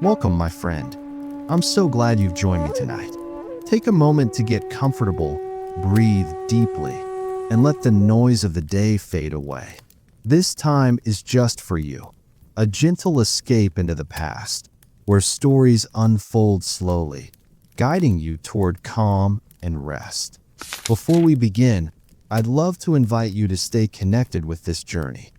Welcome, my friend. I'm so glad you've joined me tonight. Take a moment to get comfortable, breathe deeply, and let the noise of the day fade away. This time is just for you, a gentle escape into the past, where stories unfold slowly, guiding you toward calm and rest. Before we begin, I'd love to invite you to stay connected with this journey.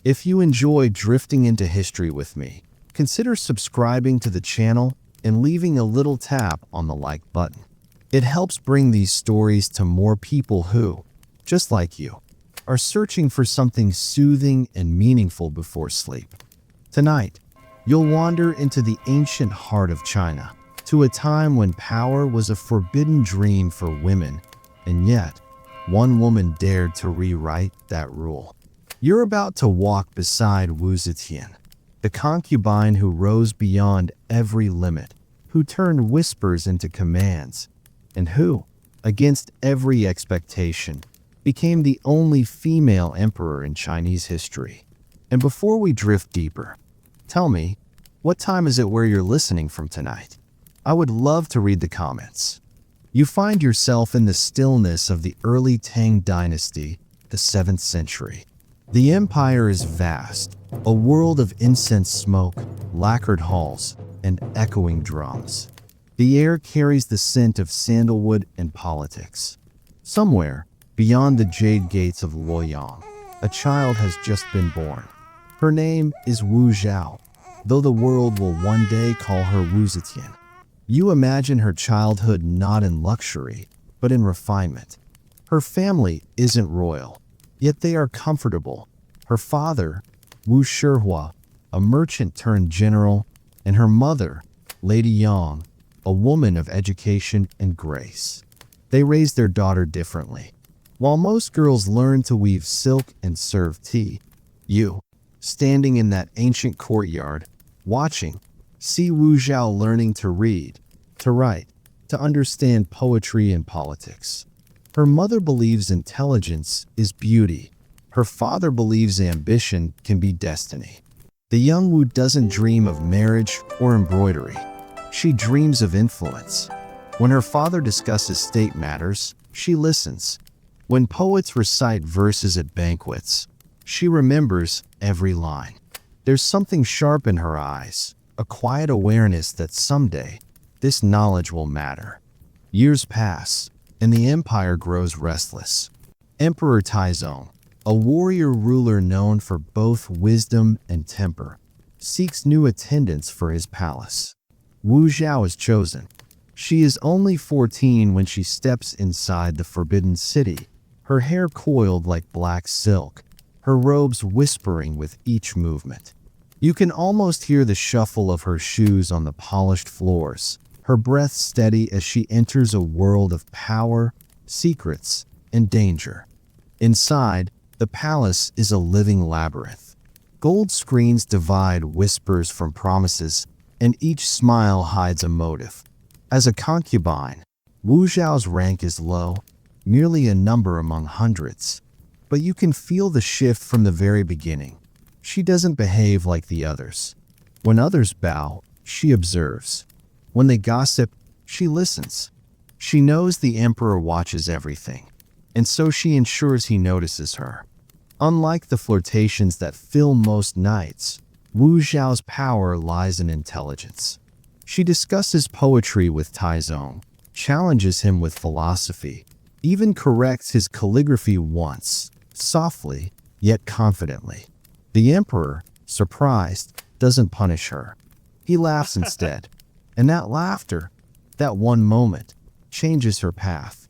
If you enjoy drifting into history with me, consider subscribing to the channel and leaving a little tap on the like button. It helps bring these stories to more people who, just like you, are searching for something soothing and meaningful before sleep. Tonight, you'll wander into the ancient heart of China, to a time when power was a forbidden dream for women, and yet, one woman dared to rewrite that rule. You're about to walk beside Wu Zetian, the concubine who rose beyond every limit, who turned whispers into commands, and who, against every expectation, became the only female emperor in Chinese history. And before we drift deeper, tell me, what time is it where you're listening from tonight? I would love to read the comments. You find yourself in the stillness of the early Tang Dynasty, the 7th century. The empire is vast, a world of incense smoke, lacquered halls, and echoing drums. The air carries the scent of sandalwood and politics. Somewhere, beyond the jade gates of Luoyang, a child has just been born. Her name is Wu Zhao, though the world will one day call her Wu Zetian. You imagine her childhood not in luxury, but in refinement. Her family isn't royal, yet they are comfortable. Her father, Wu Shihua, a merchant turned general, and her mother, Lady Yang, a woman of education and grace. They raised their daughter differently. While most girls learn to weave silk and serve tea, you, standing in that ancient courtyard, watching, see Wu Zhao learning to read, to write, to understand poetry and politics. Her mother believes intelligence is beauty. Her father believes ambition can be destiny. The young Wu doesn't dream of marriage or embroidery. She dreams of influence. When her father discusses state matters, she listens. When poets recite verses at banquets, she remembers every line. There's something sharp in her eyes, a quiet awareness that someday this knowledge will matter. Years pass, and the empire grows restless. Emperor Taizong, a warrior ruler known for both wisdom and temper, seeks new attendants for his palace. Wu Zhao is chosen. She is only 14 when she steps inside the forbidden city, her hair coiled like black silk, her robes whispering with each movement. You can almost hear the shuffle of her shoes on the polished floors, her breath steady as she enters a world of power, secrets, and danger. Inside, the palace is a living labyrinth. Gold screens divide whispers from promises, and each smile hides a motive. As a concubine, Wu Zhao's rank is low, merely a number among hundreds. But you can feel the shift from the very beginning. She doesn't behave like the others. When others bow, she observes. When they gossip, she listens. She knows the emperor watches everything, and so she ensures he notices her. Unlike the flirtations that fill most nights, Wu Zhao's power lies in intelligence. She discusses poetry with Taizong, challenges him with philosophy, even corrects his calligraphy once, softly yet confidently. The emperor, surprised, doesn't punish her. He laughs instead, and that laughter, that one moment, changes her path.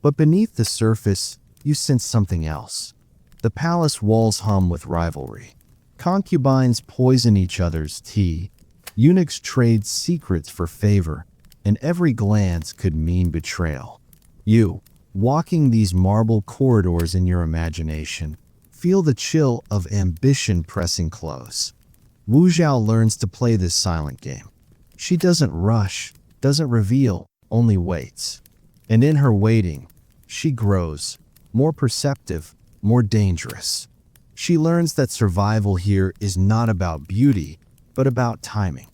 But beneath the surface, you sense something else. The palace walls hum with rivalry. Concubines poison each other's tea. Eunuchs trade secrets for favor, and every glance could mean betrayal. You, walking these marble corridors in your imagination, feel the chill of ambition pressing close. Wu Zhao learns to play this silent game. She doesn't rush, doesn't reveal, only waits. And in her waiting, she grows, more perceptive, more dangerous. She learns that survival here is not about beauty, but about timing.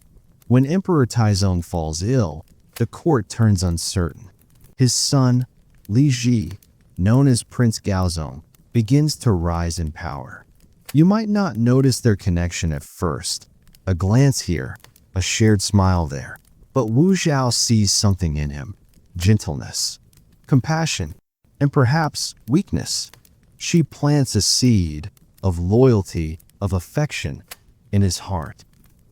When Emperor Taizong falls ill, the court turns uncertain. His son, Li Ji, known as Prince Gaozong, begins to rise in power. You might not notice their connection at first. A glance here, a shared smile there. But Wu Zhao sees something in him: gentleness, compassion, and perhaps weakness. She plants a seed of loyalty, of affection in his heart.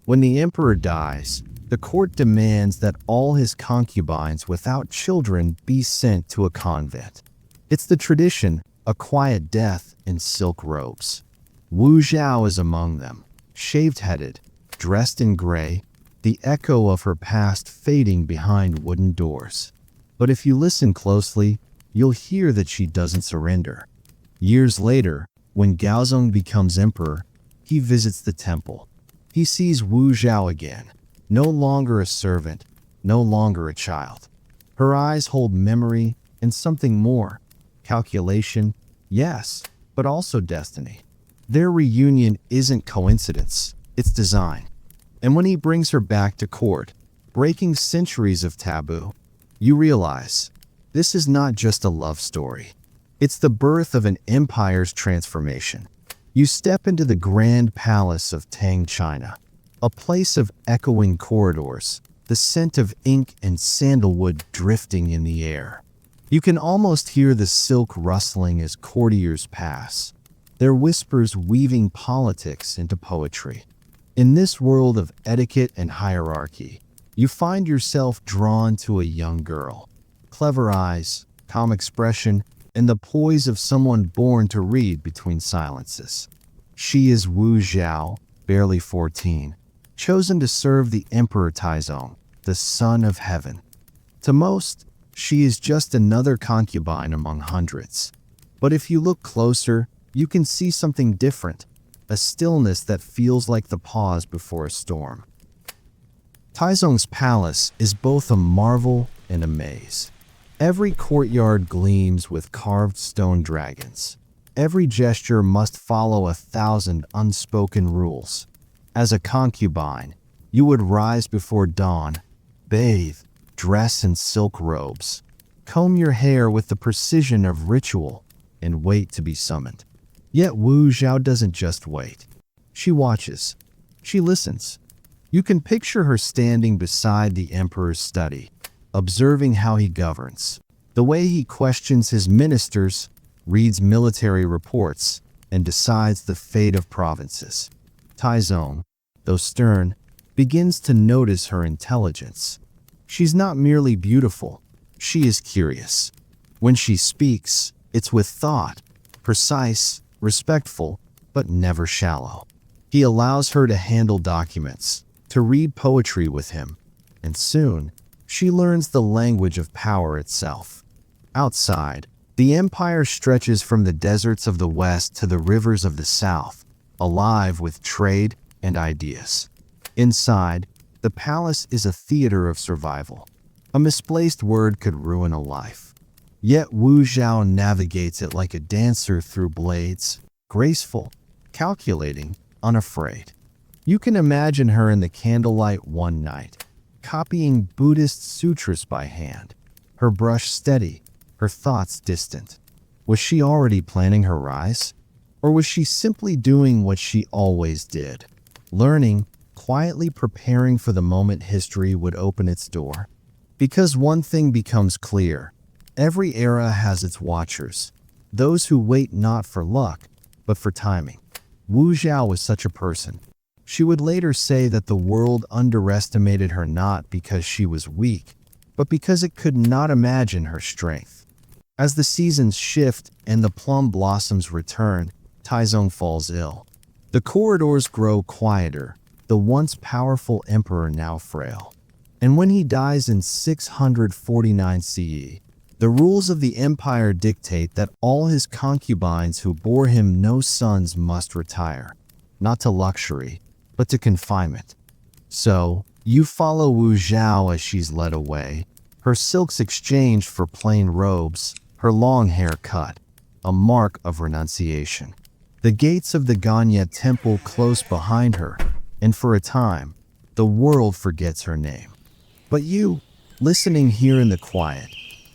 When the emperor dies, the court demands that all his concubines without children be sent to a convent. It's the tradition, a quiet death in silk robes. Wu Zhao is among them, shaved-headed, dressed in gray, the echo of her past fading behind wooden doors. But if you listen closely, you'll hear that she doesn't surrender. Years later, when Gaozong becomes emperor, he visits the temple. He sees Wu Zhao again, no longer a servant, no longer a child. Her eyes hold memory and something more: calculation, yes, but also destiny. Their reunion isn't coincidence, it's design. And when he brings her back to court, breaking centuries of taboo, you realize this is not just a love story. It's the birth of an empire's transformation. You step into the grand palace of Tang, China, a place of echoing corridors, the scent of ink and sandalwood drifting in the air. You can almost hear the silk rustling as courtiers pass, their whispers weaving politics into poetry. In this world of etiquette and hierarchy, you find yourself drawn to a young girl. Clever eyes, calm expression, and the poise of someone born to read between silences. She is Wu Zhao, barely 14, chosen to serve the Emperor Taizong, the Son of Heaven. To most, she is just another concubine among hundreds. But if you look closer, you can see something different, a stillness that feels like the pause before a storm. Taizong's palace is both a marvel and a maze. Every courtyard gleams with carved stone dragons. Every gesture must follow 1,000 unspoken rules. As a concubine, you would rise before dawn, bathe, dress in silk robes, comb your hair with the precision of ritual, and wait to be summoned. Yet Wu Zhao doesn't just wait. She watches. She listens. You can picture her standing beside the emperor's study, observing how he governs, the way he questions his ministers, reads military reports, and decides the fate of provinces. Taizong, though stern, begins to notice her intelligence. She's not merely beautiful, she is curious. When she speaks, it's with thought, precise, respectful, but never shallow. He allows her to handle documents, to read poetry with him, and soon, she learns the language of power itself. Outside, the empire stretches from the deserts of the west to the rivers of the south, alive with trade and ideas. Inside, the palace is a theater of survival. A misplaced word could ruin a life. Yet Wu Zhao navigates it like a dancer through blades, graceful, calculating, unafraid. You can imagine her in the candlelight one night, copying Buddhist sutras by hand, her brush steady, her thoughts distant. Was she already planning her rise? Or was she simply doing what she always did, learning, quietly preparing for the moment history would open its door? Because one thing becomes clear: every era has its watchers, those who wait not for luck, but for timing. Wu Zhao was such a person. She would later say that the world underestimated her not because she was weak, but because it could not imagine her strength. As the seasons shift and the plum blossoms return, Taizong falls ill. The corridors grow quieter, the once powerful emperor now frail. And when he dies in 649 CE, the rules of the empire dictate that all his concubines who bore him no sons must retire, not to luxury, but to confinement. So, you follow Wu Zhao as she's led away, her silks exchanged for plain robes, her long hair cut, a mark of renunciation. The gates of the Ganya temple close behind her, and for a time, The world forgets her name. But you, listening here in the quiet,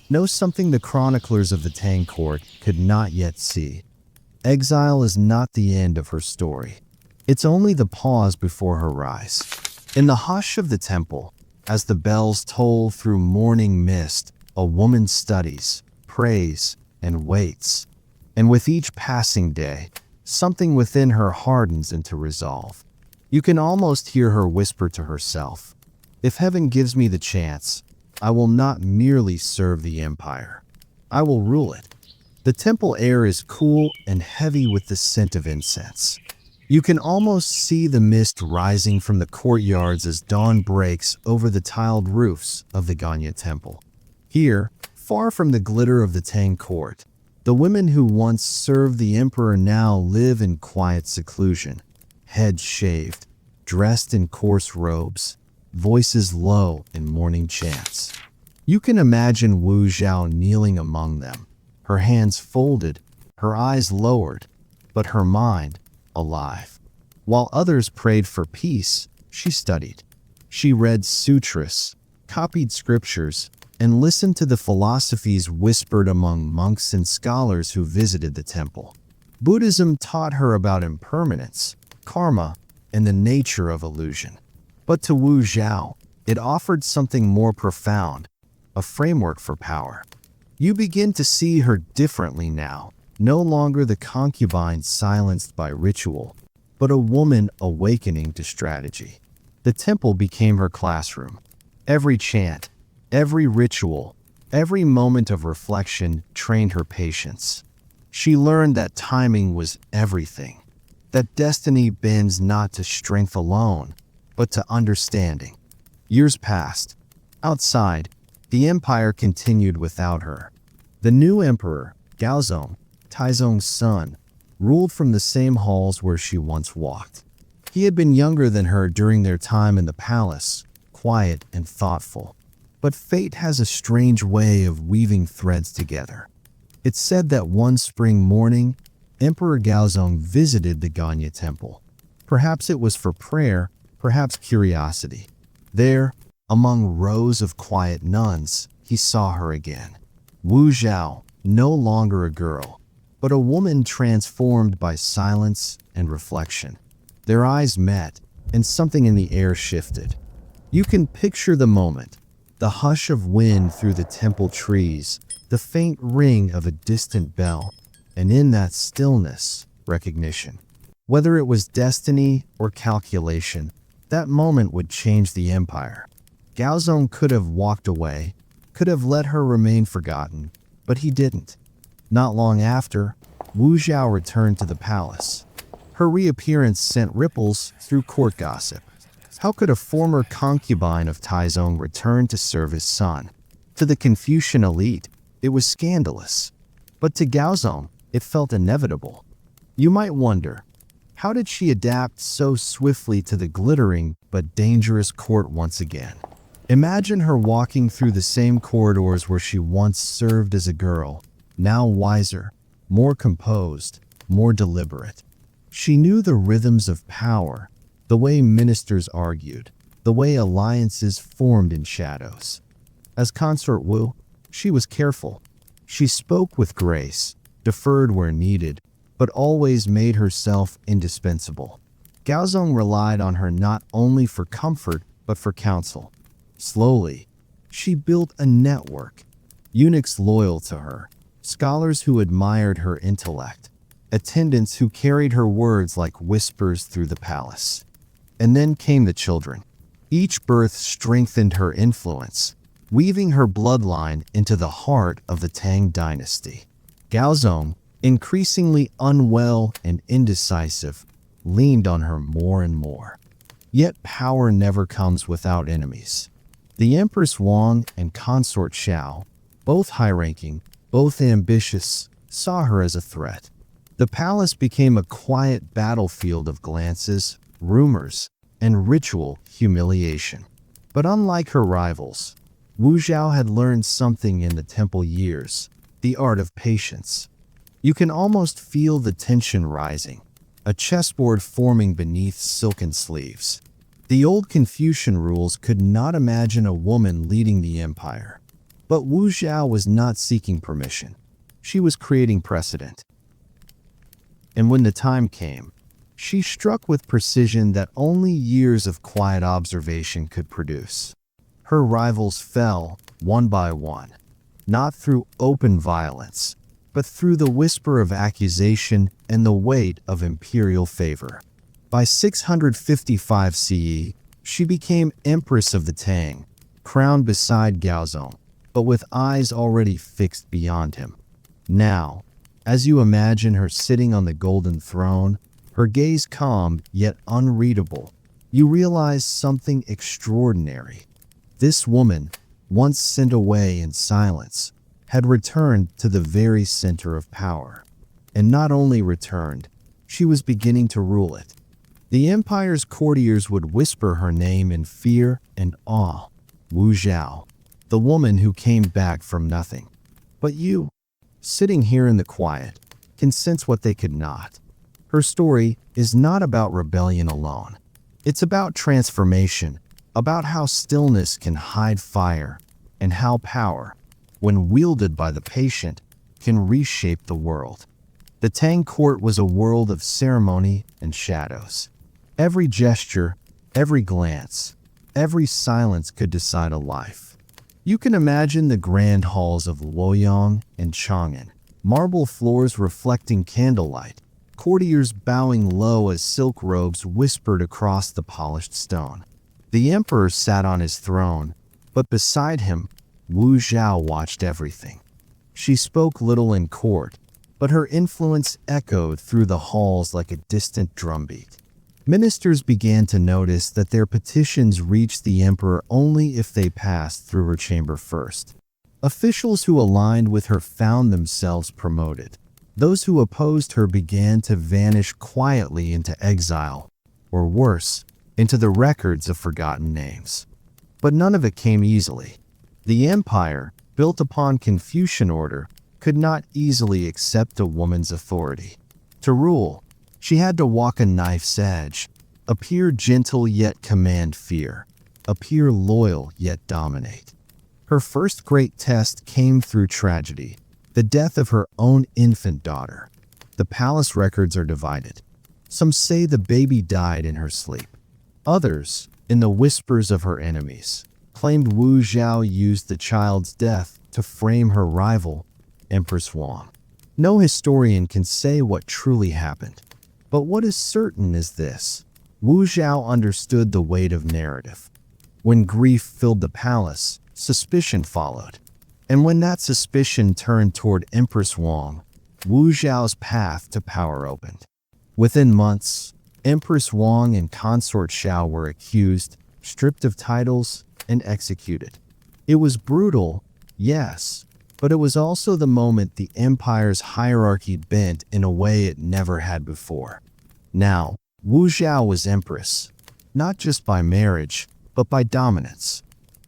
know something the chroniclers of the Tang court could not yet see. Exile is not the end of her story. It's only the pause before her rise. In the hush of the temple, as the bells toll through morning mist, a woman studies, prays, and waits. And with each passing day, something within her hardens into resolve. You can almost hear her whisper to herself, "If heaven gives me the chance, I will not merely serve the empire. I will rule it." The temple air is cool and heavy with the scent of incense. You can almost see the mist rising from the courtyards as dawn breaks over the tiled roofs of the Ganya temple. Here, far from the glitter of the Tang court, the women who once served the emperor now live in quiet seclusion, heads shaved, dressed in coarse robes, voices low in morning chants. You can imagine Wu Zhao kneeling among them, her hands folded, her eyes lowered, but her mind alive. While others prayed for peace, she studied. She read sutras, copied scriptures, and listened to the philosophies whispered among monks and scholars who visited the temple. Buddhism taught her about impermanence, karma, and the nature of illusion. But to Wu Zhao, it offered something more profound, a framework for power. You begin to see her differently now, no longer the concubine silenced by ritual, but a woman awakening to strategy. The temple became her classroom. Every chant, every ritual, every moment of reflection trained her patience. She learned that timing was everything, that destiny bends not to strength alone, but to understanding. Years passed. Outside, the empire continued without her. The new emperor, Gaozong, Taizong's son, ruled from the same halls where she once walked. He had been younger than her during their time in the palace, quiet and thoughtful. But fate has a strange way of weaving threads together. It's said that one spring morning, Emperor Gaozong visited the Ganya temple. Perhaps it was for prayer, perhaps curiosity. There, among rows of quiet nuns, he saw her again. Wu Zhao, no longer a girl, but a woman transformed by silence and reflection. Their eyes met, and something in the air shifted. You can picture the moment, the hush of wind through the temple trees, the faint ring of a distant bell, and in that stillness, recognition. Whether it was destiny or calculation, that moment would change the empire. Gaozong could have walked away, could have let her remain forgotten, but he didn't. Not long after, Wu Zhao returned to the palace. Her reappearance sent ripples through court gossip. How could a former concubine of Taizong return to serve his son? To the Confucian elite, it was scandalous. But to Gaozong, it felt inevitable. You might wonder, how did she adapt so swiftly to the glittering but dangerous court once again? Imagine her walking through the same corridors where she once served as a girl, now wiser, more composed, more deliberate. She knew the rhythms of power, the way ministers argued, the way alliances formed in shadows. As Consort Wu, she was careful. She spoke with grace, deferred where needed, but always made herself indispensable. Gaozong relied on her not only for comfort, but for counsel. Slowly, she built a network, eunuchs loyal to her, scholars who admired her intellect, attendants who carried her words like whispers through the palace. And then came the children. Each birth strengthened her influence, weaving her bloodline into the heart of the Tang Dynasty. Gaozong, increasingly unwell and indecisive, leaned on her more and more. Yet power never comes without enemies. The Empress Wang and Consort Xiao, both high-ranking, both ambitious, saw her as a threat. The palace became a quiet battlefield of glances, rumors, and ritual humiliation. But unlike her rivals, Wu Zhao had learned something in the temple years, the art of patience. You can almost feel the tension rising, a chessboard forming beneath silken sleeves. The old Confucian rules could not imagine a woman leading the empire. But Wu Zhao was not seeking permission. She was creating precedent. And when the time came, she struck with precision that only years of quiet observation could produce. Her rivals fell, one by one, not through open violence, but through the whisper of accusation and the weight of imperial favor. By 655 CE, she became Empress of the Tang, crowned beside Gaozong, but with eyes already fixed beyond him. Now, as you imagine her sitting on the golden throne, her gaze calm yet unreadable, you realize something extraordinary. This woman, once sent away in silence, had returned to the very center of power. And not only returned, she was beginning to rule it. The empire's courtiers would whisper her name in fear and awe. Wu Zhao, the woman who came back from nothing. But you, sitting here in the quiet, can sense what they could not. Her story is not about rebellion alone. It's about transformation, about how stillness can hide fire, and how power, when wielded by the patient, can reshape the world. The Tang court was a world of ceremony and shadows. Every gesture, every glance, every silence could decide a life. You can imagine the grand halls of Luoyang and Chang'an, marble floors reflecting candlelight, courtiers bowing low as silk robes whispered across the polished stone. The emperor sat on his throne, but beside him, Wu Zhao watched everything. She spoke little in court, but her influence echoed through the halls like a distant drumbeat. Ministers began to notice that their petitions reached the emperor only if they passed through her chamber first. Officials who aligned with her found themselves promoted. Those who opposed her began to vanish quietly into exile, or worse, into the records of forgotten names. But none of it came easily. The empire, built upon Confucian order, could not easily accept a woman's authority. To rule, she had to walk a knife's edge, appear gentle yet command fear, appear loyal yet dominate. Her first great test came through tragedy, the death of her own infant daughter. The palace records are divided. Some say the baby died in her sleep. Others, in the whispers of her enemies, claimed Wu Zhao used the child's death to frame her rival, Empress Wang. No historian can say what truly happened. But what is certain is this: Wu Zhao understood the weight of narrative. When grief filled the palace, suspicion followed. And when that suspicion turned toward Empress Wang, Wu Zhao's path to power opened. Within months, Empress Wang and consort Xiao were accused, stripped of titles, and executed. It was brutal, yes, but it was also the moment the empire's hierarchy bent in a way it never had before. Now, Wu Zhao was empress, not just by marriage, but by dominance.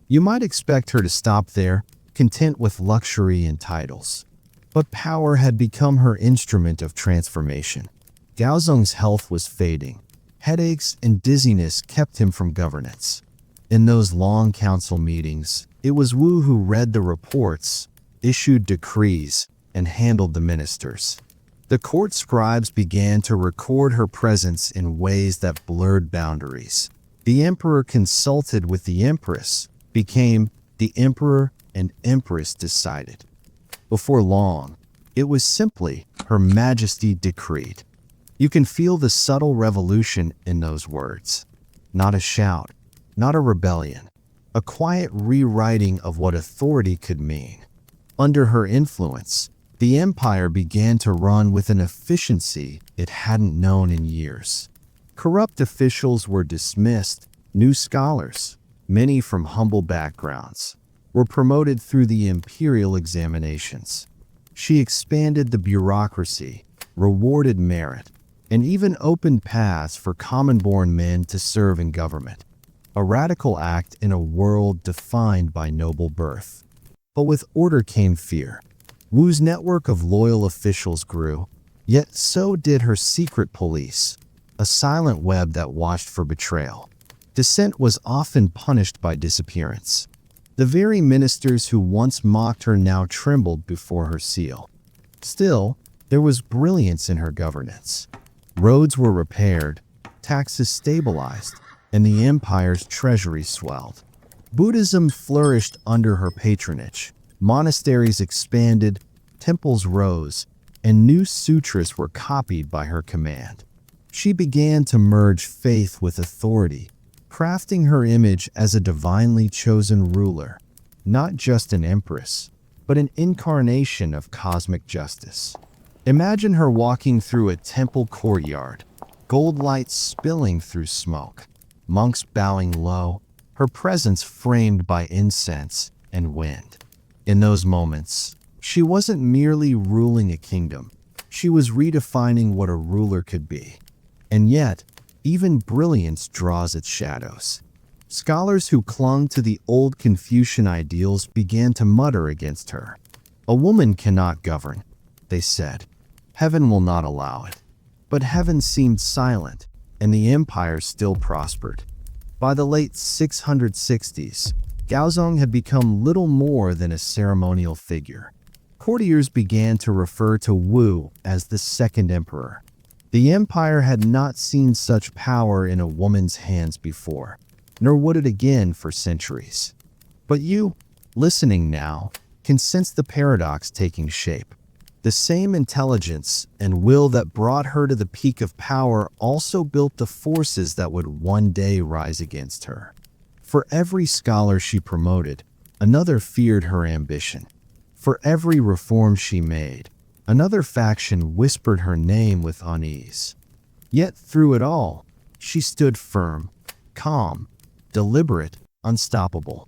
You might expect her to stop there, content with luxury and titles. But power had become her instrument of transformation. Gaozong's health was fading. Headaches and dizziness kept him from governance. In those long council meetings, it was Wu who read the reports, issued decrees, and handled the ministers. The court scribes began to record her presence in ways that blurred boundaries. The emperor consulted with the empress, became the emperor and empress decided. Before long, it was simply Her Majesty decreed. You can feel the subtle revolution in those words. Not a shout, not a rebellion, a quiet rewriting of what authority could mean. Under her influence, the empire began to run with an efficiency it hadn't known in years. Corrupt officials were dismissed, new scholars, many from humble backgrounds, were promoted through the imperial examinations. She expanded the bureaucracy, rewarded merit, and even opened paths for common-born men to serve in government. A radical act in a world defined by noble birth. But with order came fear. Wu's network of loyal officials grew, yet so did her secret police, a silent web that watched for betrayal. Dissent was often punished by disappearance. The very ministers who once mocked her now trembled before her seal. Still, there was brilliance in her governance. Roads were repaired, taxes stabilized, and the empire's treasury swelled. Buddhism flourished under her patronage. Monasteries expanded, temples rose, and new sutras were copied by her command. She began to merge faith with authority, crafting her image as a divinely chosen ruler, not just an empress, but an incarnation of cosmic justice. Imagine her walking through a temple courtyard, gold lights spilling through smoke, monks bowing low, her presence framed by incense and wind. In those moments, she wasn't merely ruling a kingdom, she was redefining what a ruler could be. And yet, even brilliance draws its shadows. Scholars who clung to the old Confucian ideals began to mutter against her. "A woman cannot govern," they said. "Heaven will not allow it." But heaven seemed silent, and the empire still prospered. By the late 660s, Gaozong had become little more than a ceremonial figure. Courtiers began to refer to Wu as the second emperor. The empire had not seen such power in a woman's hands before, nor would it again for centuries. But you, listening now, can sense the paradox taking shape. The same intelligence and will that brought her to the peak of power also built the forces that would one day rise against her. For every scholar she promoted, another feared her ambition. For every reform she made, another faction whispered her name with unease. Yet through it all, she stood firm, calm, deliberate, unstoppable.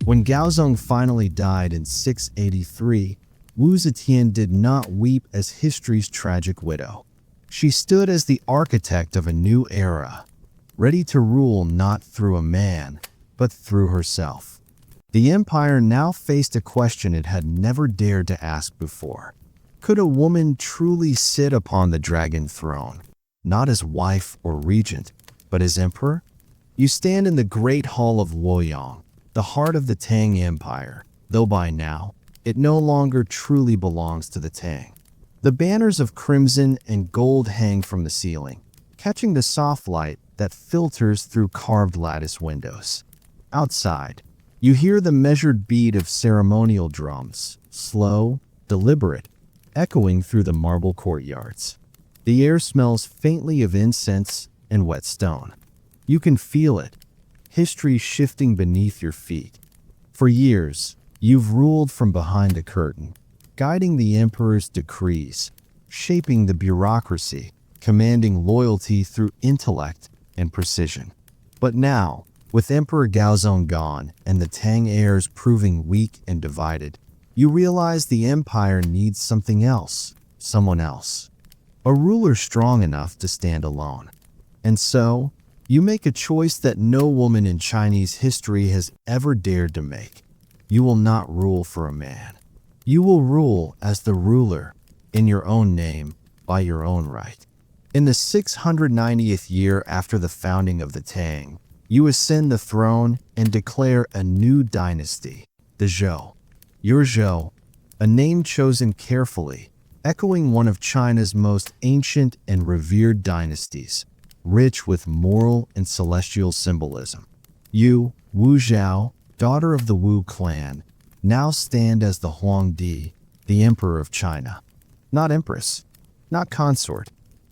When Gaozong finally died in 683, Wu Zetian did not weep as history's tragic widow. She stood as the architect of a new era, ready to rule not through a man, but through herself. The empire now faced a question it had never dared to ask before. Could a woman truly sit upon the dragon throne, not as wife or regent, but as emperor? You stand in the great hall of Luoyang, the heart of the Tang Empire, though by now, it no longer truly belongs to the Tang. The banners of crimson and gold hang from the ceiling, catching the soft light that filters through carved lattice windows. Outside, you hear the measured beat of ceremonial drums, slow, deliberate, echoing through the marble courtyards. The air smells faintly of incense and wet stone. You can feel it, history shifting beneath your feet. For years, you've ruled from behind a curtain, guiding the emperor's decrees, shaping the bureaucracy, commanding loyalty through intellect and precision. But now, with Emperor Gaozong gone and the Tang heirs proving weak and divided, you realize the empire needs something else, someone else. A ruler strong enough to stand alone. And so, you make a choice that no woman in Chinese history has ever dared to make. You will not rule for a man. You will rule as the ruler, in your own name, by your own right. In the 690th year after the founding of the Tang, you ascend the throne and declare a new dynasty, the Zhou. Your Zhou, a name chosen carefully, echoing one of China's most ancient and revered dynasties, rich with moral and celestial symbolism. You, Wu Zhao, daughter of the Wu clan, now stand as the Huangdi, the emperor of China. Not empress, not consort,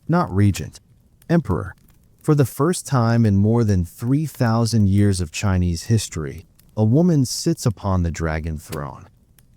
not regent, emperor. For the first time in more than 3,000 years of Chinese history, a woman sits upon the dragon throne.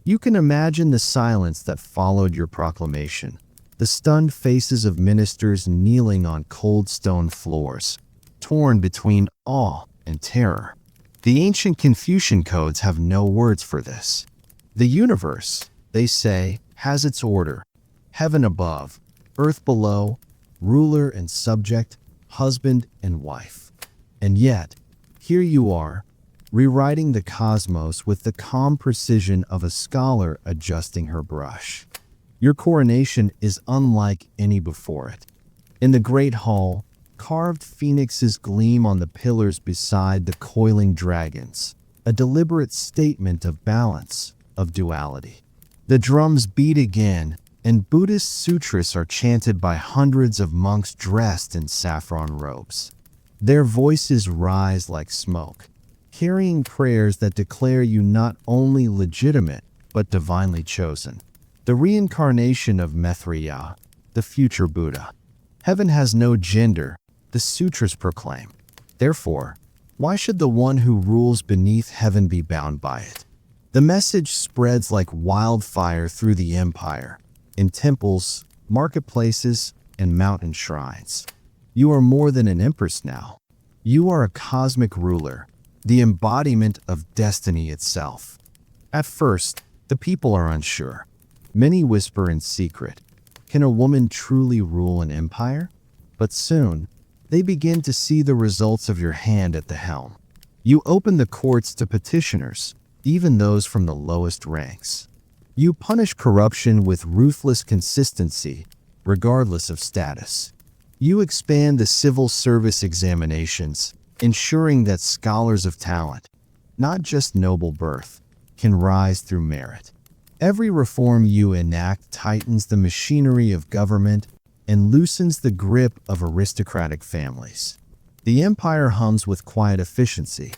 You can imagine the silence that followed your proclamation, the stunned faces of ministers kneeling on cold stone floors, torn between awe and terror. The ancient Confucian codes have no words for this. The universe, they say, has its order. Heaven above, earth below, ruler and subject, husband and wife. And yet, here you are, rewriting the cosmos with the calm precision of a scholar adjusting her brush. Your coronation is unlike any before it. In the great hall, Carved phoenixes gleam on the pillars beside the coiling dragons, a deliberate statement of balance, of duality. The drums beat again, and Buddhist sutras are chanted by hundreds of monks dressed in saffron robes. Their voices rise like smoke, carrying prayers that declare you not only legitimate, but divinely chosen. The reincarnation of Maitreya, the future Buddha. Heaven has no gender, the sutras proclaim. Therefore, why should the one who rules beneath heaven be bound by it? The message spreads like wildfire through the empire, in temples, marketplaces, and mountain shrines. You are more than an empress now. You are a cosmic ruler, the embodiment of destiny itself. At first, the people are unsure. Many whisper in secret, can a woman truly rule an empire? But soon, they begin to see the results of your hand at the helm. You open the courts to petitioners, even those from the lowest ranks. You punish corruption with ruthless consistency, regardless of status. You expand the civil service examinations, ensuring that scholars of talent, not just noble birth, can rise through merit. Every reform you enact tightens the machinery of government and loosens the grip of aristocratic families. The empire hums with quiet efficiency.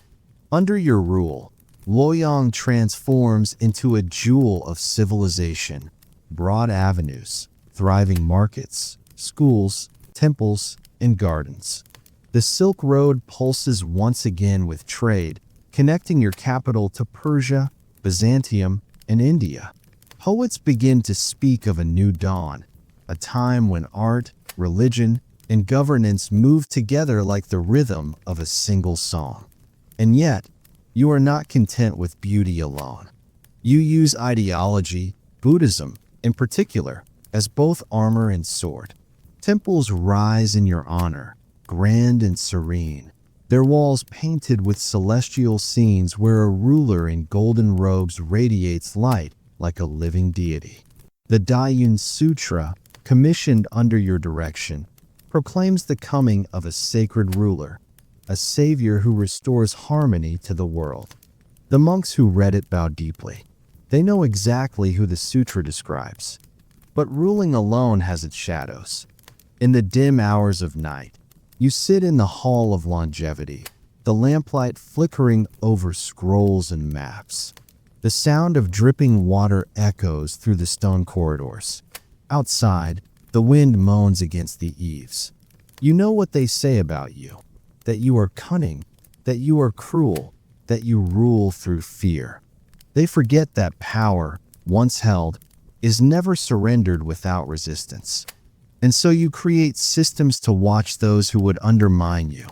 Under your rule, Luoyang transforms into a jewel of civilization, broad avenues, thriving markets, schools, temples, and gardens. The Silk Road pulses once again with trade, connecting your capital to Persia, Byzantium, and India. Poets begin to speak of a new dawn, a time when art, religion, and governance move together like the rhythm of a single song. And yet, you are not content with beauty alone. You use ideology, Buddhism in particular, as both armor and sword. Temples rise in your honor, grand and serene, their walls painted with celestial scenes where a ruler in golden robes radiates light like a living deity. The Dayun Sutra, commissioned under your direction, proclaims the coming of a sacred ruler, a savior who restores harmony to the world. The monks who read it bow deeply. They know exactly who the sutra describes. But ruling alone has its shadows. In the dim hours of night, you sit in the Hall of Longevity, the lamplight flickering over scrolls and maps. The sound of dripping water echoes through the stone corridors. Outside, the wind moans against the eaves. You know what they say about you, that you are cunning, that you are cruel, that you rule through fear. They forget that power, once held, is never surrendered without resistance. And so you create systems to watch those who would undermine you.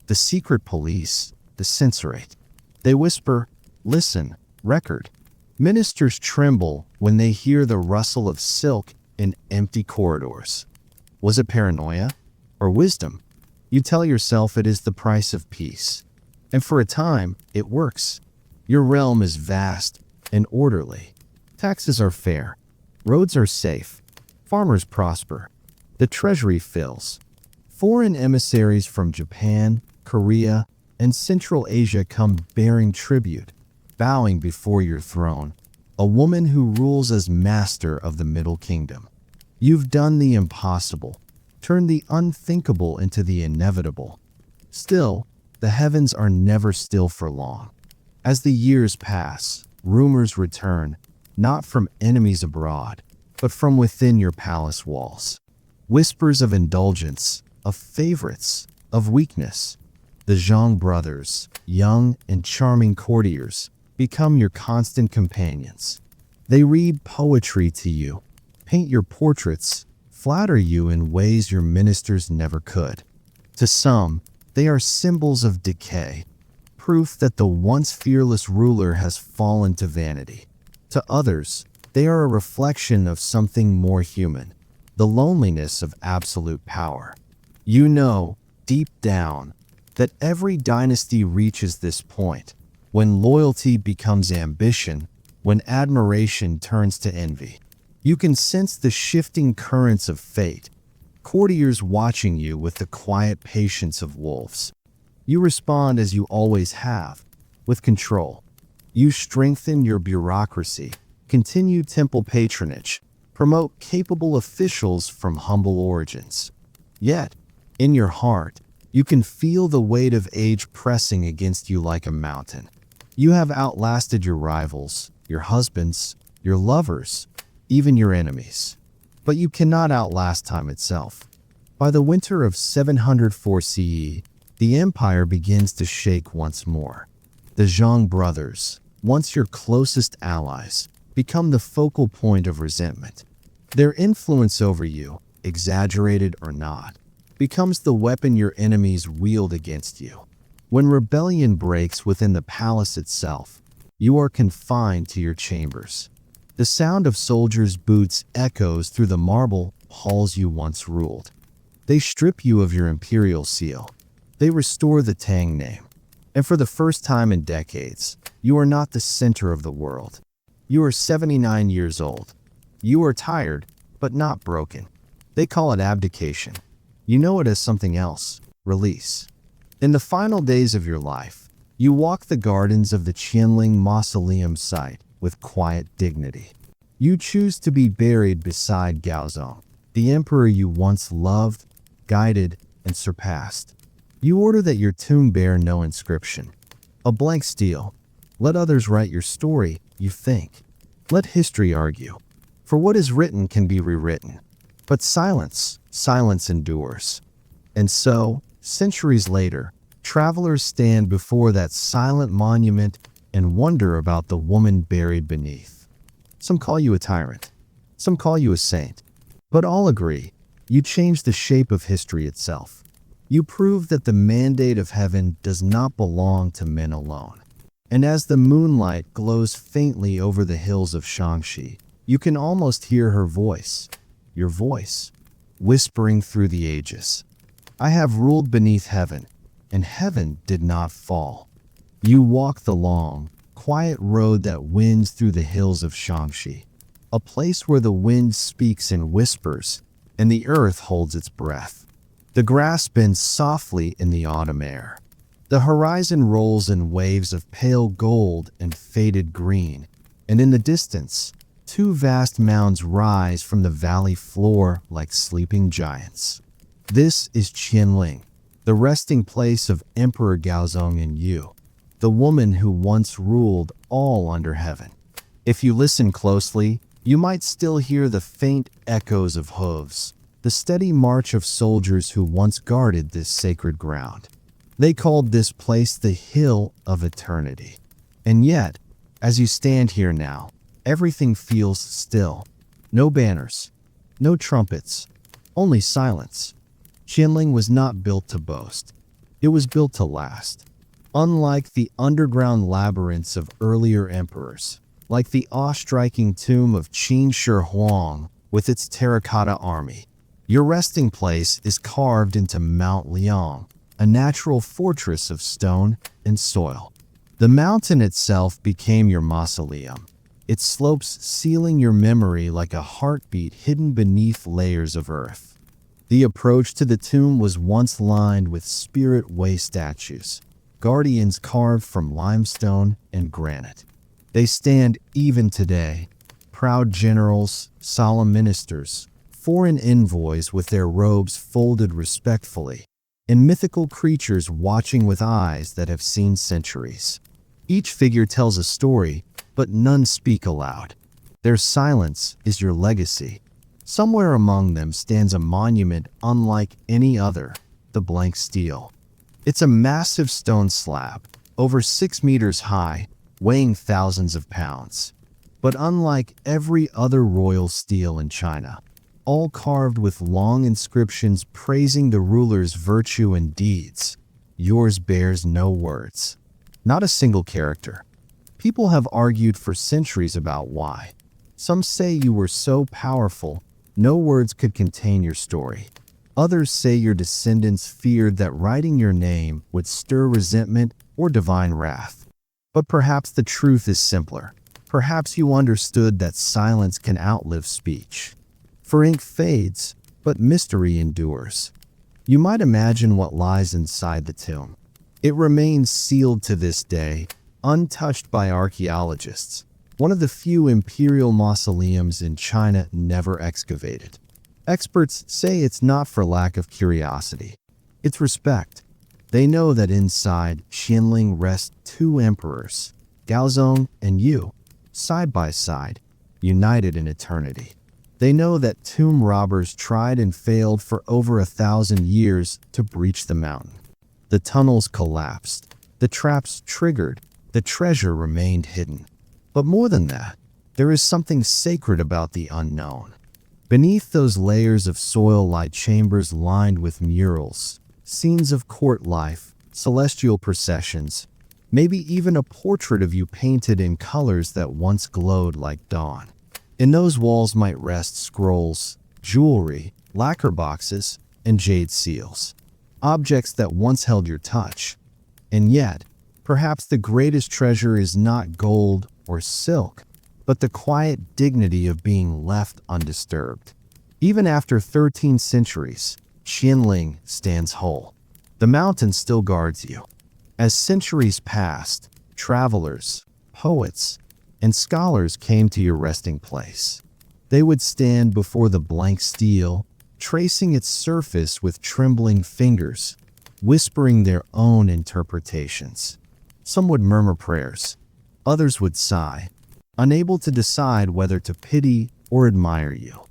The secret police, the censorate. They whisper, listen, record. Ministers tremble when they hear the rustle of silk in empty corridors. Was it paranoia or wisdom? You tell yourself it is the price of peace. And for a time, it works. Your realm is vast and orderly. Taxes are fair. Roads are safe. Farmers prosper. The treasury fills. Foreign emissaries from Japan, Korea, and Central Asia come bearing tribute, bowing before your throne, a woman who rules as master of the Middle Kingdom. You've done the impossible, turned the unthinkable into the inevitable. Still, the heavens are never still for long. As the years pass, rumors return, not from enemies abroad, but from within your palace walls. Whispers of indulgence, of favorites, of weakness. The Zhang brothers, young and charming courtiers, become your constant companions. They read poetry to you, paint your portraits, flatter you in ways your ministers never could. To some, they are symbols of decay, proof that the once fearless ruler has fallen to vanity. To others, they are a reflection of something more human, the loneliness of absolute power. You know, deep down, that every dynasty reaches this point, when loyalty becomes ambition, when admiration turns to envy. You can sense the shifting currents of fate. courtiers watching you with the quiet patience of wolves. You respond as you always have, with control. You strengthen your bureaucracy, continue temple patronage, promote capable officials from humble origins. Yet, in your heart, you can feel the weight of age pressing against you like a mountain. You have outlasted your rivals, your husbands, your lovers, even your enemies. But you cannot outlast time itself. By the winter of 704 CE, the empire begins to shake once more. The Zhang brothers, once your closest allies, become the focal point of resentment. Their influence over you, exaggerated or not, becomes the weapon your enemies wield against you. When rebellion breaks within the palace itself, you are confined to your chambers. The sound of soldiers' boots echoes through the marble halls you once ruled. They strip you of your imperial seal. They restore the Tang name. And for the first time in decades, you are not the center of the world. You are 79 years old. You are tired, but not broken. They call it abdication. You know it as something else, release. In the final days of your life, you walk the gardens of the Qianling mausoleum site with quiet dignity. You choose to be buried beside Gaozong, the emperor you once loved, guided, and surpassed. You order that your tomb bear no inscription. A blank stele. Let others write your story, you think. Let history argue. For what is written can be rewritten. But silence endures. And so, centuries later, travelers stand before that silent monument and wonder about the woman buried beneath. Some call you a tyrant. Some call you a saint. But all agree, you changed the shape of history itself. You prove that the mandate of heaven does not belong to men alone. And as the moonlight glows faintly over the hills of Shangxi, you can almost hear her voice, your voice, whispering through the ages. I have ruled beneath heaven, and heaven did not fall. You walk the long, quiet road that winds through the hills of Shangxi, a place where the wind speaks in whispers and the earth holds its breath. The grass bends softly in the autumn air. The horizon rolls in waves of pale gold and faded green, and in the distance, two vast mounds rise from the valley floor like sleeping giants. This is Qianling, the resting place of Emperor Gaozong and you, the woman who once ruled all under heaven. If you listen closely, you might still hear the faint echoes of hooves, the steady march of soldiers who once guarded this sacred ground. They called this place the Hill of Eternity. And yet, as you stand here now, everything feels still. No banners, no trumpets, only silence. Qianling was not built to boast. It was built to last. Unlike the underground labyrinths of earlier emperors, like the awe-striking tomb of Qin Shi Huang with its terracotta army, your resting place is carved into Mount Liang, a natural fortress of stone and soil. The mountain itself became your mausoleum, its slopes sealing your memory like a heartbeat hidden beneath layers of earth. The approach to the tomb was once lined with spirit-way statues, guardians carved from limestone and granite. They stand even today, proud generals, solemn ministers, foreign envoys with their robes folded respectfully, and mythical creatures watching with eyes that have seen centuries. Each figure tells a story, but none speak aloud. Their silence is your legacy. Somewhere among them stands a monument unlike any other, the blank stele. It's a massive stone slab, over 6 meters high, weighing thousands of pounds. But unlike every other royal stele in China, all carved with long inscriptions praising the ruler's virtue and deeds, yours bears no words. Not a single character. People have argued for centuries about why. Some say you were so powerful, no words could contain your story. Others say your descendants feared that writing your name would stir resentment or divine wrath. But perhaps the truth is simpler. Perhaps you understood that silence can outlive speech. For ink fades, but mystery endures. You might imagine what lies inside the tomb. It remains sealed to this day, untouched by archaeologists. One of the few imperial mausoleums in China never excavated. Experts say it's not for lack of curiosity. It's respect. They know that inside Qianling rest two emperors, Gaozong and Yu, side by side, united in eternity. They know that tomb robbers tried and failed for over 1,000 years to breach the mountain. The tunnels collapsed, the traps triggered, the treasure remained hidden. But more than that, there is something sacred about the unknown. Beneath those layers of soil lie chambers lined with murals, scenes of court life, celestial processions, maybe even a portrait of you painted in colors that once glowed like dawn. In those walls might rest scrolls, jewelry, lacquer boxes, and jade seals, objects that once held your touch. And yet, perhaps the greatest treasure is not gold or silk, but the quiet dignity of being left undisturbed. Even after 13 centuries, Qianling stands whole. The mountain still guards you. As centuries passed, travelers, poets, and scholars came to your resting place. They would stand before the blank stele, tracing its surface with trembling fingers, whispering their own interpretations. Some would murmur prayers. Others would sigh, unable to decide whether to pity or admire you.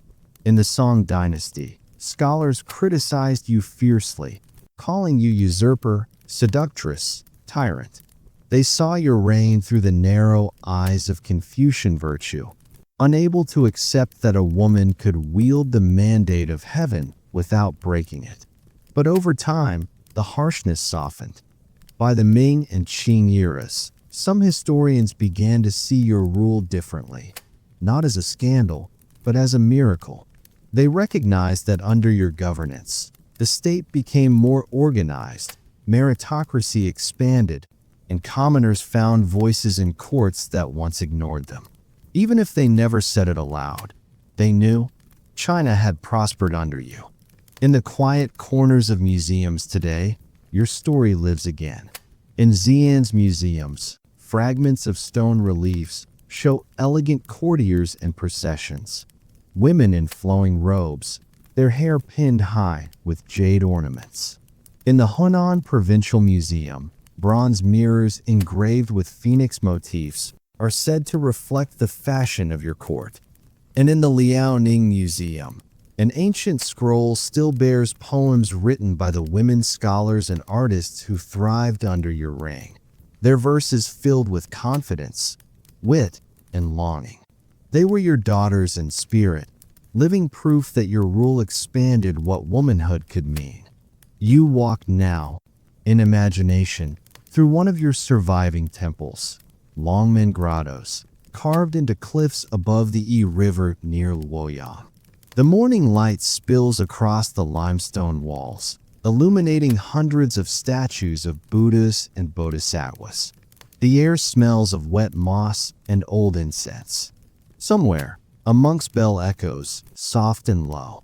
In the Song Dynasty, scholars criticized you fiercely, calling you usurper, seductress, tyrant. They saw your reign through the narrow eyes of Confucian virtue, unable to accept that a woman could wield the mandate of heaven without breaking it. But over time, the harshness softened. By the Ming and Qing eras, some historians began to see your rule differently, not as a scandal, but as a miracle. They recognized that under your governance, the state became more organized, meritocracy expanded, and commoners found voices in courts that once ignored them. Even if they never said it aloud, they knew China had prospered under you. In the quiet corners of museums today, your story lives again. In Xi'an's museums, fragments of stone reliefs show elegant courtiers and processions. Women in flowing robes, their hair pinned high with jade ornaments. In the Hunan Provincial Museum, bronze mirrors engraved with phoenix motifs are said to reflect the fashion of your court. And in the Liaoning Museum, an ancient scroll still bears poems written by the women scholars and artists who thrived under your reign. Their verses filled with confidence, wit, and longing. They were your daughters in spirit, living proof that your rule expanded what womanhood could mean. You walk now, in imagination, through one of your surviving temples, Longmen Grottos, carved into cliffs above the Yi River near Luoyang. The morning light spills across the limestone walls, illuminating hundreds of statues of Buddhas and Bodhisattvas. The air smells of wet moss and old incense. Somewhere, a monk's bell echoes, soft and low.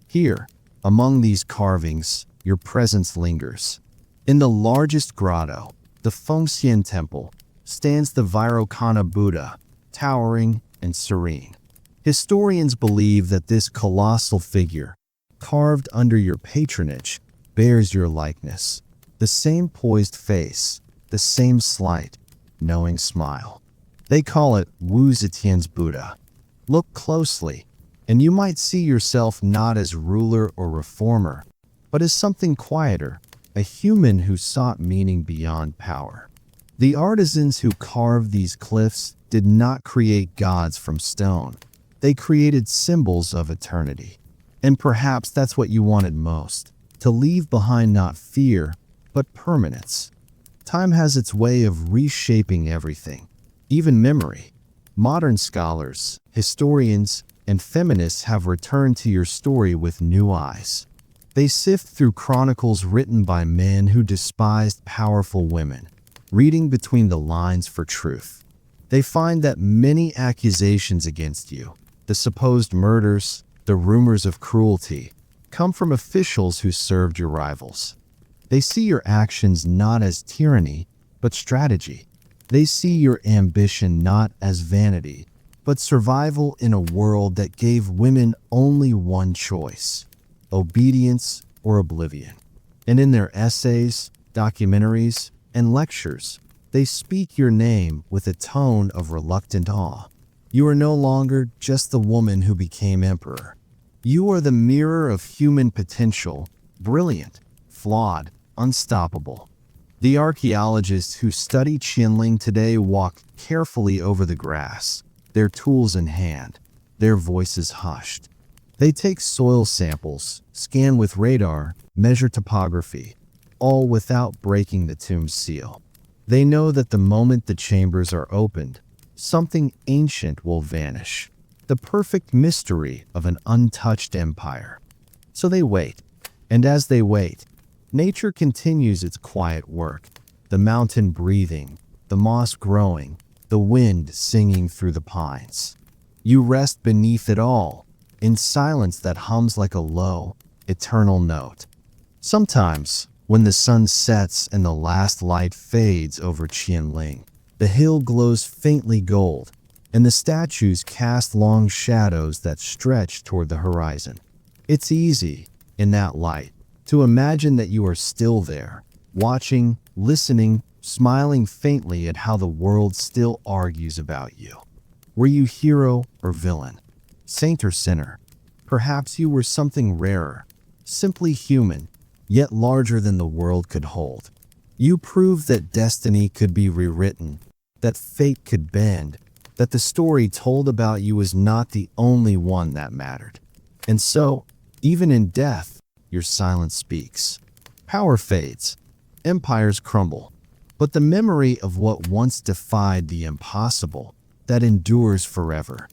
Here, among these carvings, your presence lingers. In the largest grotto, the Fengxian Temple, stands the Vairocana Buddha, towering and serene. Historians believe that this colossal figure, carved under your patronage, bears your likeness. The same poised face, the same slight, knowing smile. They call it Wu Zetian's Buddha. Look closely, and you might see yourself not as ruler or reformer, but as something quieter, a human who sought meaning beyond power. The artisans who carved these cliffs did not create gods from stone. They created symbols of eternity. And perhaps that's what you wanted most, to leave behind not fear, but permanence. Time has its way of reshaping everything, even memory. Modern scholars, historians, and feminists have returned to your story with new eyes. They sift through chronicles written by men who despised powerful women, reading between the lines for truth. They find that many accusations against you, the supposed murders, the rumors of cruelty, come from officials who served your rivals. They see your actions not as tyranny, but strategy. They see your ambition not as vanity, but survival in a world that gave women only one choice: obedience or oblivion. And in their essays, documentaries, and lectures, they speak your name with a tone of reluctant awe. You are no longer just the woman who became emperor. You are the mirror of human potential, brilliant, flawed, unstoppable. The archaeologists who study Qianling today walk carefully over the grass, their tools in hand, their voices hushed. They take soil samples, scan with radar, measure topography, all without breaking the tomb's seal. They know that the moment the chambers are opened, something ancient will vanish, the perfect mystery of an untouched empire. So they wait, and as they wait, nature continues its quiet work, the mountain breathing, the moss growing, the wind singing through the pines. You rest beneath it all, in silence that hums like a low, eternal note. Sometimes, when the sun sets and the last light fades over Qianling, the hill glows faintly gold, and the statues cast long shadows that stretch toward the horizon. It's easy, in that light, to imagine that you are still there, watching, listening, smiling faintly at how the world still argues about you. Were you hero or villain? Saint or sinner? Perhaps you were something rarer, simply human, yet larger than the world could hold. You proved that destiny could be rewritten, that fate could bend, that the story told about you was not the only one that mattered. And so, even in death, your silence speaks. Power fades, empires crumble, but the memory of what once defied the impossible, that endures forever.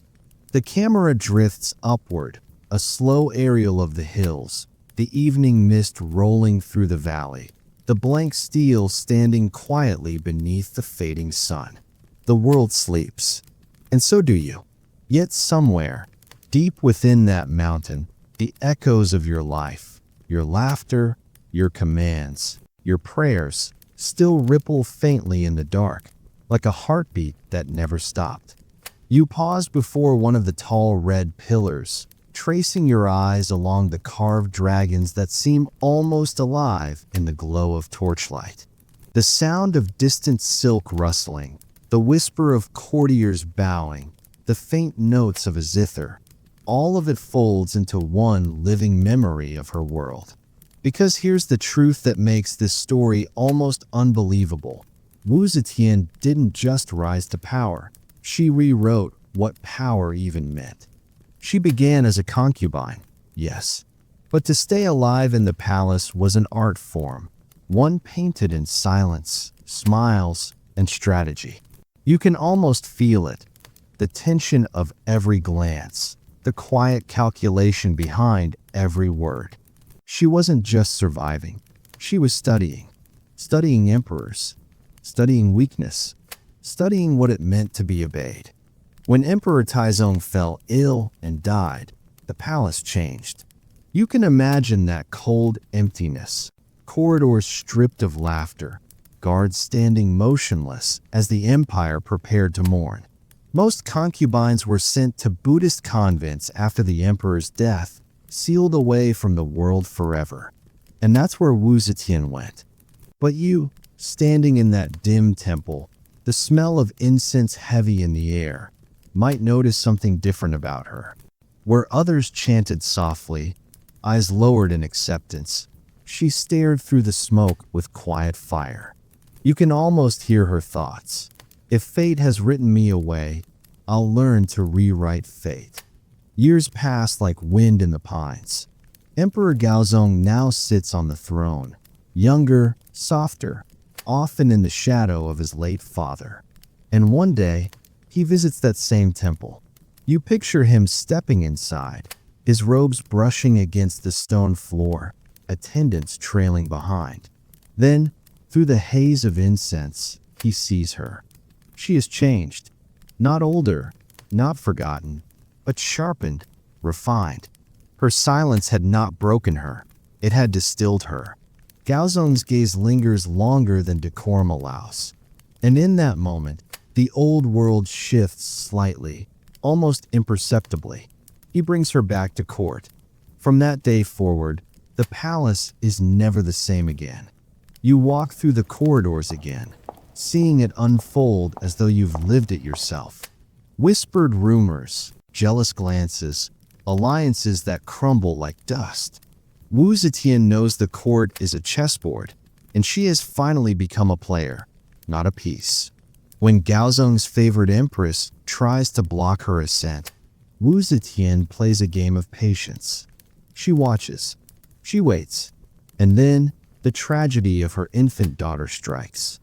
The camera drifts upward, a slow aerial of the hills, the evening mist rolling through the valley, the blank steel standing quietly beneath the fading sun. The world sleeps, and so do you. Yet somewhere, deep within that mountain, the echoes of your life, your laughter, your commands, your prayers, still ripple faintly in the dark, like a heartbeat that never stopped. You pause before one of the tall red pillars, tracing your eyes along the carved dragons that seem almost alive in the glow of torchlight. The sound of distant silk rustling, the whisper of courtiers bowing, the faint notes of a zither, all of it folds into one living memory of her world. Because here's the truth that makes this story almost unbelievable. Wu Zetian didn't just rise to power. She rewrote what power even meant. She began as a concubine, yes, but to stay alive in the palace was an art form, one painted in silence, smiles, and strategy. You can almost feel it, the tension of every glance, the quiet calculation behind every word. She wasn't just surviving, she was studying emperors, studying weakness, studying what it meant to be obeyed. When Emperor Taizong fell ill and died, the palace changed. You can imagine that cold emptiness, corridors stripped of laughter, guards standing motionless as the empire prepared to mourn. Most concubines were sent to Buddhist convents after the emperor's death, sealed away from the world forever. And that's where Wu Zetian went. But you, standing in that dim temple, the smell of incense heavy in the air, might notice something different about her. Where others chanted softly, eyes lowered in acceptance, she stared through the smoke with quiet fire. You can almost hear her thoughts. If fate has written me away, I'll learn to rewrite fate. Years pass like wind in the pines. Emperor Gaozong now sits on the throne, younger, softer, often in the shadow of his late father. And one day, he visits that same temple. You picture him stepping inside, his robes brushing against the stone floor, attendants trailing behind. Then, through the haze of incense, he sees her. She has changed. Not older, not forgotten, but sharpened, refined. Her silence had not broken her, it had distilled her. Gaozong's gaze lingers longer than decorum allows. And in that moment, the old world shifts slightly, almost imperceptibly. He brings her back to court. From that day forward, the palace is never the same again. You walk through the corridors again, seeing it unfold as though you've lived it yourself. Whispered rumors, jealous glances, alliances that crumble like dust. Wu Zetian knows the court is a chessboard, and she has finally become a player, not a piece. When Gaozong's favorite empress tries to block her ascent, Wu Zetian plays a game of patience. She watches, she waits, and then the tragedy of her infant daughter strikes.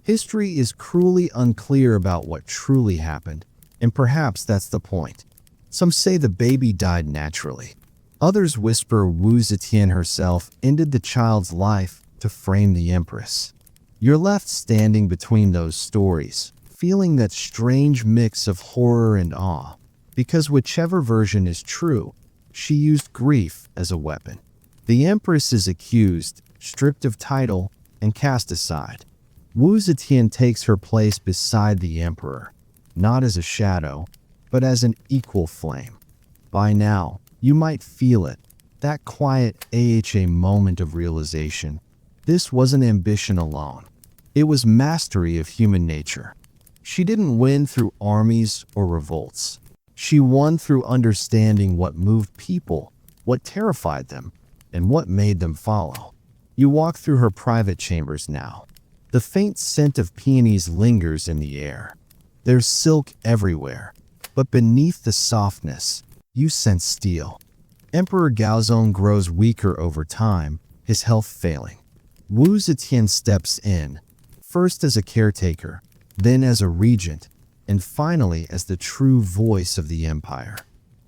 History is cruelly unclear about what truly happened, and perhaps that's the point. Some say the baby died naturally. Others whisper Wu Zetian herself ended the child's life to frame the empress. You're left standing between those stories, feeling that strange mix of horror and awe, because whichever version is true, she used grief as a weapon. The empress is accused, stripped of title, and cast aside. Wu Zetian takes her place beside the emperor, not as a shadow, but as an equal flame. By now, you might feel it, that quiet moment of realization. This wasn't ambition alone. It was mastery of human nature. She didn't win through armies or revolts. She won through understanding what moved people, what terrified them, and what made them follow. You walk through her private chambers now. The faint scent of peonies lingers in the air. There's silk everywhere, but beneath the softness, you sense steel. Emperor Gaozong grows weaker over time, his health failing. Wu Zetian steps in, first as a caretaker, then as a regent, and finally as the true voice of the empire.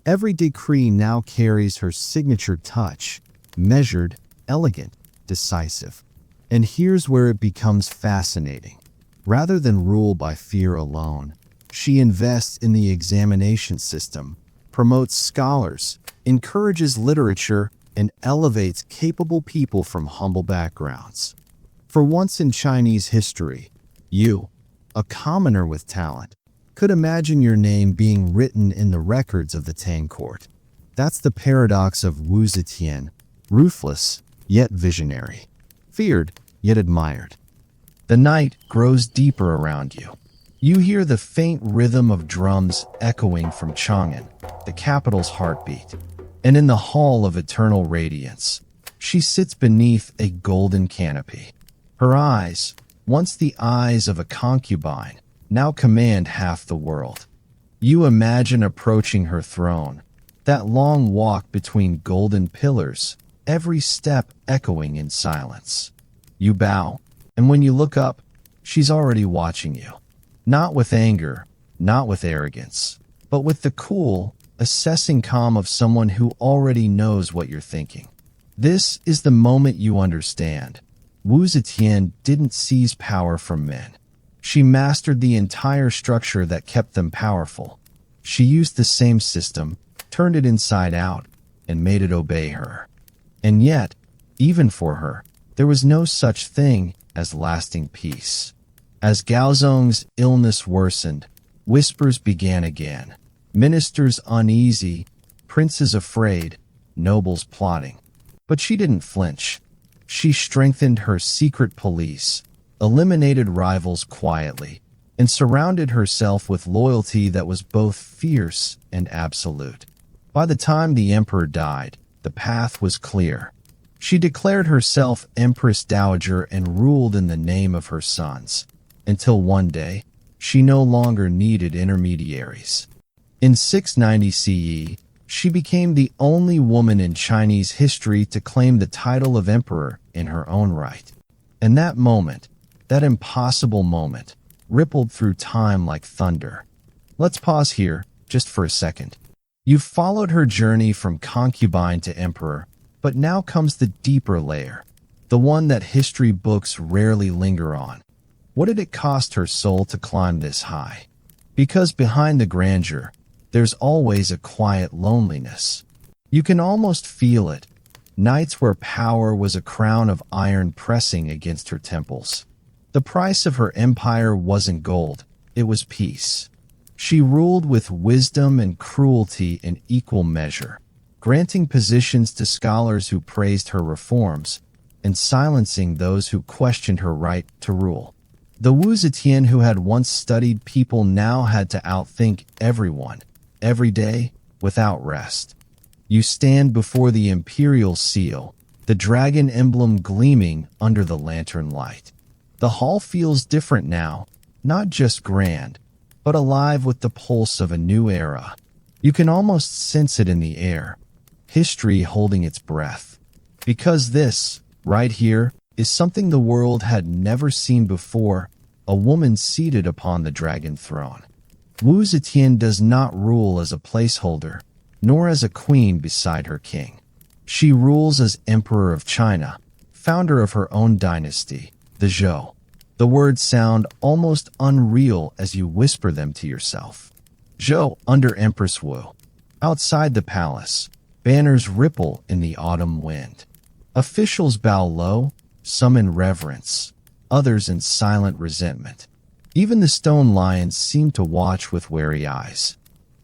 Every decree now carries her signature touch, measured, elegant, decisive. And here's where it becomes fascinating. Rather than rule by fear alone, she invests in the examination system, promotes scholars, encourages literature, and elevates capable people from humble backgrounds. For once in Chinese history, you, a commoner with talent, could imagine your name being written in the records of the Tang court. That's the paradox of Wu Zetian, ruthless yet visionary, feared yet admired. The night grows deeper around you. You hear the faint rhythm of drums echoing from Chang'an, the capital's heartbeat. And in the hall of eternal radiance, she sits beneath a golden canopy. Her eyes, once the eyes of a concubine, now command half the world. You imagine approaching her throne, that long walk between golden pillars, every step echoing in silence. You bow, and when you look up, she's already watching you. Not with anger, not with arrogance, but with the cool, assessing calm of someone who already knows what you're thinking. This is the moment you understand. Wu Zetian didn't seize power from men. She mastered the entire structure that kept them powerful. She used the same system, turned it inside out, and made it obey her. And yet, even for her, there was no such thing as lasting peace. As Gaozong's illness worsened, whispers began again. Ministers uneasy, princes afraid, nobles plotting. But she didn't flinch. She strengthened her secret police, eliminated rivals quietly, and surrounded herself with loyalty that was both fierce and absolute. By the time the emperor died, the path was clear. She declared herself Empress Dowager and ruled in the name of her sons, until one day, she no longer needed intermediaries. In 690 CE, she became the only woman in Chinese history to claim the title of emperor in her own right. And that moment, that impossible moment, rippled through time like thunder. Let's pause here, just for a second. You've followed her journey from concubine to emperor, but now comes the deeper layer, the one that history books rarely linger on. What did it cost her soul to climb this high? Because behind the grandeur, there's always a quiet loneliness. You can almost feel it. Nights where power was a crown of iron pressing against her temples. The price of her empire wasn't gold, it was peace. She ruled with wisdom and cruelty in equal measure, granting positions to scholars who praised her reforms and silencing those who questioned her right to rule. The Wu Zetian who had once studied people now had to outthink everyone, every day, without rest. You stand before the imperial seal, the dragon emblem gleaming under the lantern light. The hall feels different now, not just grand, but alive with the pulse of a new era. You can almost sense it in the air, history holding its breath. Because this, right here, is something the world had never seen before, a woman seated upon the dragon throne. Wu Zetian does not rule as a placeholder, nor as a queen beside her king. She rules as Emperor of China, founder of her own dynasty, the Zhou. The words sound almost unreal as you whisper them to yourself. Zhou under Empress Wu. Outside the palace, banners ripple in the autumn wind. Officials bow low, some in reverence, others in silent resentment. Even the stone lions seem to watch with wary eyes.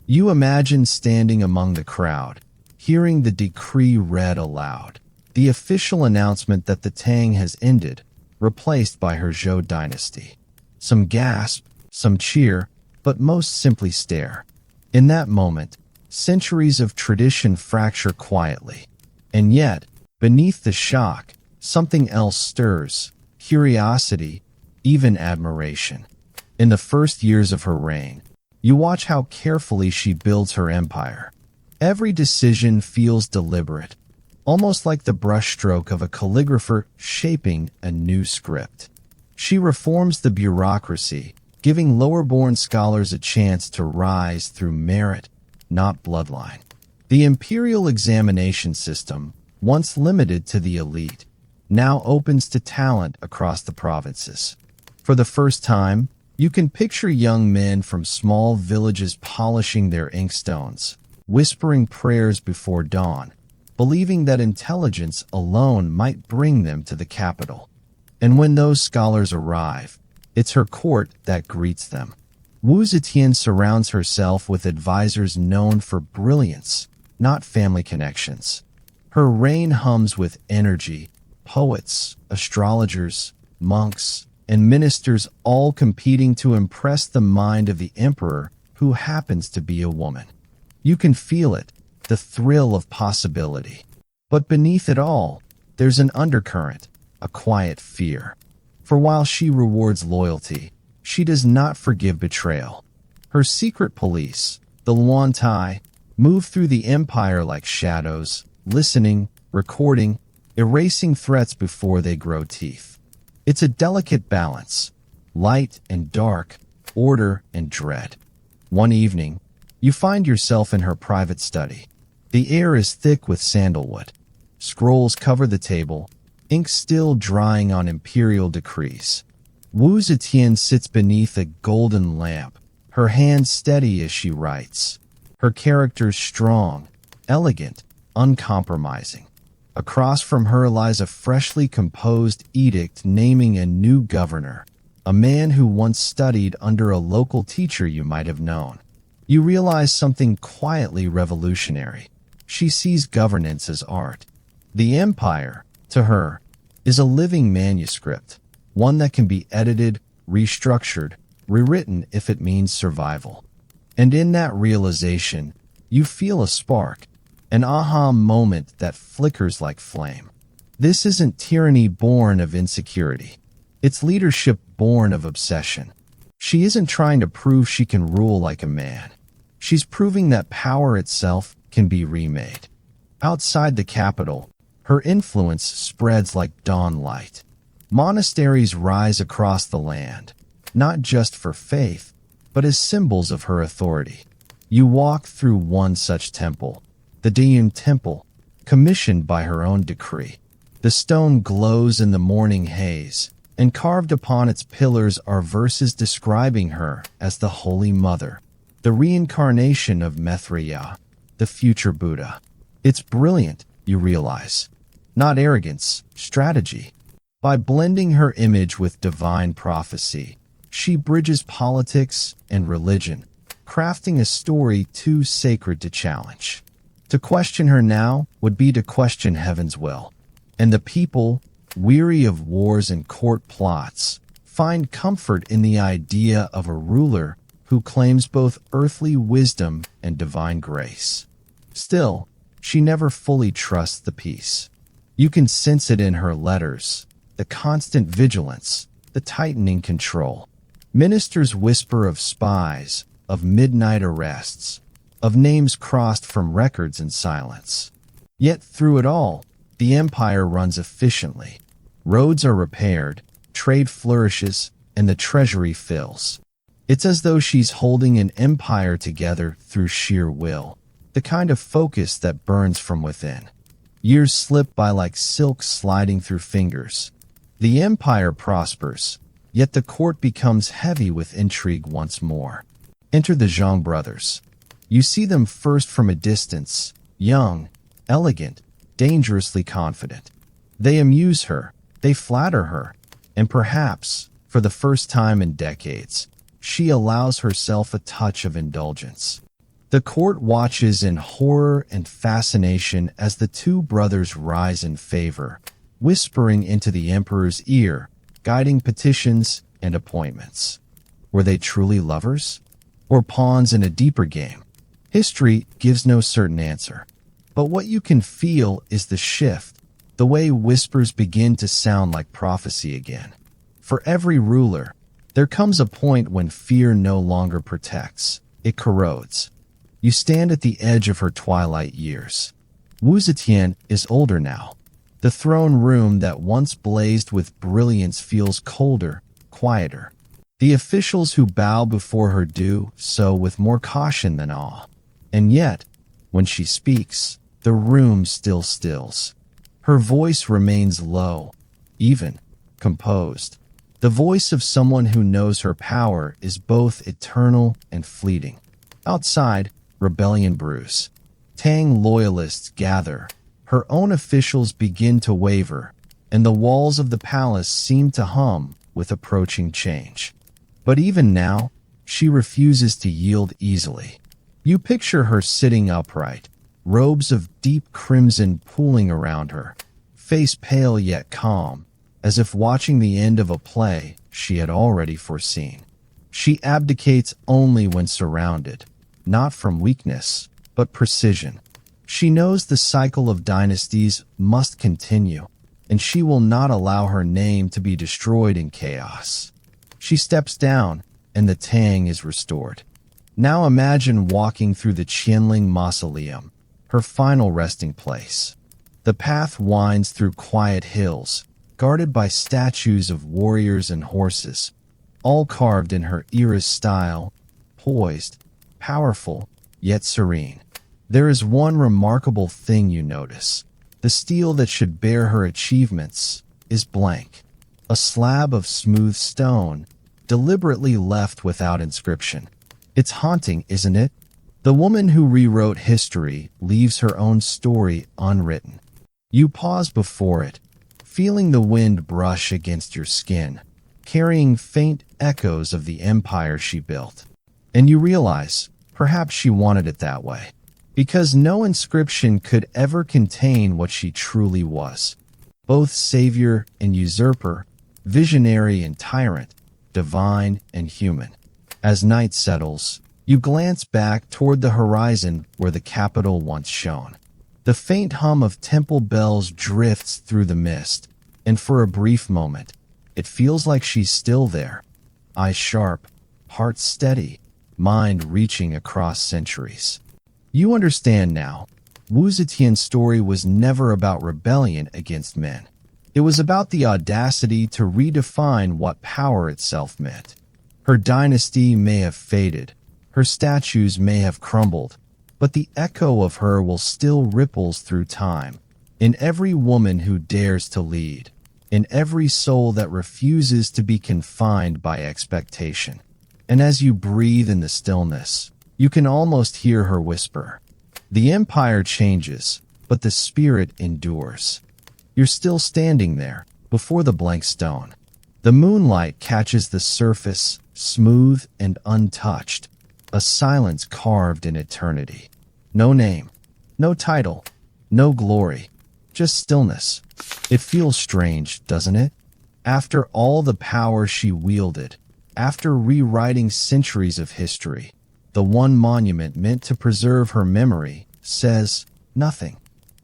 You imagine standing among the crowd, hearing the decree read aloud, the official announcement that the Tang has ended, replaced by her Zhou dynasty. Some gasp, some cheer, but most simply stare. In that moment, centuries of tradition fracture quietly. And yet, beneath the shock, something else stirs, curiosity, even admiration. In the first years of her reign, you watch how carefully she builds her empire. Every decision feels deliberate, almost like the brushstroke of a calligrapher shaping a new script. She reforms the bureaucracy, giving lower-born scholars a chance to rise through merit, not bloodline. The imperial examination system, once limited to the elite, now opens to talent across the provinces. For the first time, you can picture young men from small villages polishing their inkstones, whispering prayers before dawn, believing that intelligence alone might bring them to the capital. And when those scholars arrive, it's her court that greets them. Wu Zetian surrounds herself with advisors known for brilliance, not family connections. Her reign hums with energy, poets, astrologers, monks, and ministers all competing to impress the mind of the emperor who happens to be a woman. You can feel it, the thrill of possibility. But beneath it all, there's an undercurrent, a quiet fear. For while she rewards loyalty, she does not forgive betrayal. Her secret police, the Luan Tai, move through the empire like shadows, listening, recording, erasing threats before they grow teeth. It's a delicate balance, light and dark, order and dread. One evening, you find yourself in her private study. The air is thick with sandalwood. Scrolls cover the table, ink still drying on imperial decrees. Wu Zetian sits beneath a golden lamp, her hand steady as she writes. Her characters strong, elegant, uncompromising. Across from her lies a freshly composed edict naming a new governor, a man who once studied under a local teacher you might have known. You realize something quietly revolutionary. She sees governance as art. The empire, to her, is a living manuscript, one that can be edited, restructured, rewritten if it means survival. And in that realization, you feel a spark, an aha moment that flickers like flame. This isn't tyranny born of insecurity. It's leadership born of obsession. She isn't trying to prove she can rule like a man. She's proving that power itself can be remade. Outside the capital, her influence spreads like dawn light. Monasteries rise across the land, not just for faith, but as symbols of her authority. You walk through one such temple, the Dayun Temple, commissioned by her own decree. The stone glows in the morning haze, and carved upon its pillars are verses describing her as the Holy Mother, the reincarnation of Maitreya, the future Buddha. It's brilliant, you realize. Not arrogance, strategy. By blending her image with divine prophecy, she bridges politics and religion, crafting a story too sacred to challenge. To question her now would be to question heaven's will. And the people, weary of wars and court plots, find comfort in the idea of a ruler who claims both earthly wisdom and divine grace. Still, she never fully trusts the peace. You can sense it in her letters, the constant vigilance, the tightening control. Ministers whisper of spies, of midnight arrests, of names crossed from records in silence. Yet through it all, the empire runs efficiently. Roads are repaired, trade flourishes, and the treasury fills. It's as though she's holding an empire together through sheer will, the kind of focus that burns from within. Years slip by like silk sliding through fingers. The empire prospers, yet the court becomes heavy with intrigue once more. Enter the Zhang brothers. You see them first from a distance, young, elegant, dangerously confident. They amuse her, they flatter her, and perhaps, for the first time in decades, she allows herself a touch of indulgence. The court watches in horror and fascination as the two brothers rise in favor, whispering into the emperor's ear, guiding petitions and appointments. Were they truly lovers? Or pawns in a deeper game? History gives no certain answer. But what you can feel is the shift, the way whispers begin to sound like prophecy again. For every ruler, there comes a point when fear no longer protects, it corrodes. You stand at the edge of her twilight years. Wu Zetian is older now. The throne room that once blazed with brilliance feels colder, quieter. The officials who bow before her do so with more caution than awe. And yet, when she speaks, the room still stills. Her voice remains low, even, composed. The voice of someone who knows her power is both eternal and fleeting. Outside, rebellion brews. Tang loyalists gather. Her own officials begin to waver, and the walls of the palace seem to hum with approaching change. But even now, she refuses to yield easily. You picture her sitting upright, robes of deep crimson pooling around her, face pale yet calm, as if watching the end of a play she had already foreseen. She abdicates only when surrounded, not from weakness, but precision. She knows the cycle of dynasties must continue, and she will not allow her name to be destroyed in chaos. She steps down, and the Tang is restored. Now imagine walking through the Qianling Mausoleum, her final resting place. The path winds through quiet hills, guarded by statues of warriors and horses, all carved in her era's style, poised, powerful, yet serene. There is one remarkable thing you notice. The steel that should bear her achievements is blank. A slab of smooth stone, deliberately left without inscription. It's haunting, isn't it? The woman who rewrote history leaves her own story unwritten. You pause before it, feeling the wind brush against your skin, carrying faint echoes of the empire she built. And you realize, perhaps she wanted it that way, because no inscription could ever contain what she truly was. Both savior and usurper, visionary and tyrant, divine and human. As night settles, you glance back toward the horizon where the capital once shone. The faint hum of temple bells drifts through the mist, and for a brief moment, it feels like she's still there. Eyes sharp, heart steady, mind reaching across centuries. You understand now, Wu Zetian's story was never about rebellion against men. It was about the audacity to redefine what power itself meant. Her dynasty may have faded, her statues may have crumbled, but the echo of her will still ripples through time, in every woman who dares to lead, in every soul that refuses to be confined by expectation. And as you breathe in the stillness, you can almost hear her whisper. The empire changes, but the spirit endures. You're still standing there, before the blank stone. The moonlight catches the surface, smooth and untouched, a silence carved in eternity. No name, no title, no glory, just stillness. It feels strange, doesn't it? After all the power she wielded, after rewriting centuries of history, the one monument meant to preserve her memory says nothing.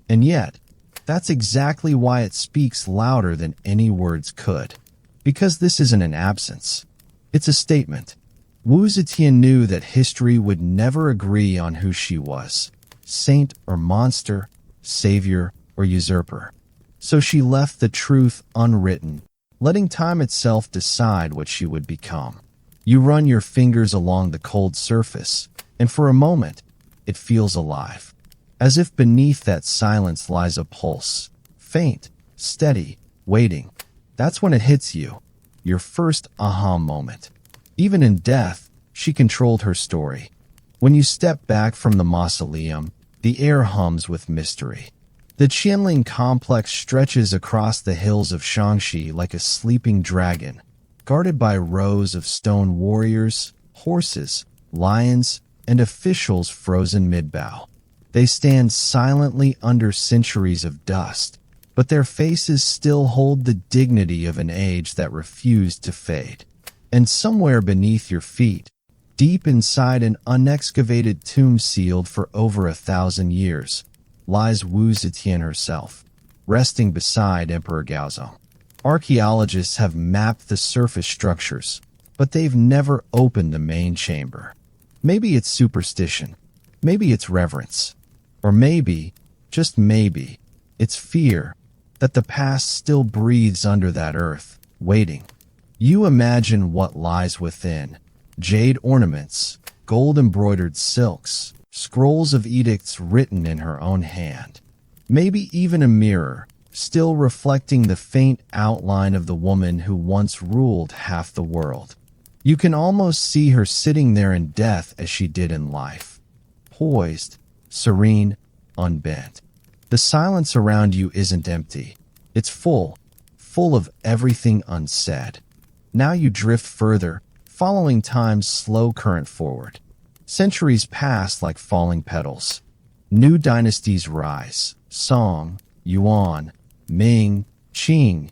And yet, that's exactly why it speaks louder than any words could. Because this isn't an absence. It's a statement. Wu Zetian knew that history would never agree on who she was, saint or monster, savior or usurper. So she left the truth unwritten, letting time itself decide what she would become. You run your fingers along the cold surface, and for a moment, it feels alive. As if beneath that silence lies a pulse, faint, steady, waiting. That's when it hits you, your first aha moment. Even in death, she controlled her story. When you step back from the mausoleum, the air hums with mystery. The Qianling complex stretches across the hills of Shaanxi like a sleeping dragon, guarded by rows of stone warriors, horses, lions, and officials frozen mid-bow. They stand silently under centuries of dust, but their faces still hold the dignity of an age that refused to fade. And somewhere beneath your feet, deep inside an unexcavated tomb sealed for over 1,000 years, lies Wu Zetian herself, resting beside Emperor Gaozong. Archaeologists have mapped the surface structures, but they've never opened the main chamber. Maybe it's superstition, maybe it's reverence, or maybe, just maybe, it's fear that the past still breathes under that earth, waiting. You imagine what lies within: jade ornaments, gold-embroidered silks, scrolls of edicts written in her own hand. Maybe even a mirror, still reflecting the faint outline of the woman who once ruled half the world. You can almost see her sitting there in death as she did in life, poised, serene, unbent. The silence around you isn't empty. It's full of everything unsaid. Now you drift further, following time's slow current forward. Centuries pass like falling petals. New dynasties rise: Song, Yuan, Ming, Qing,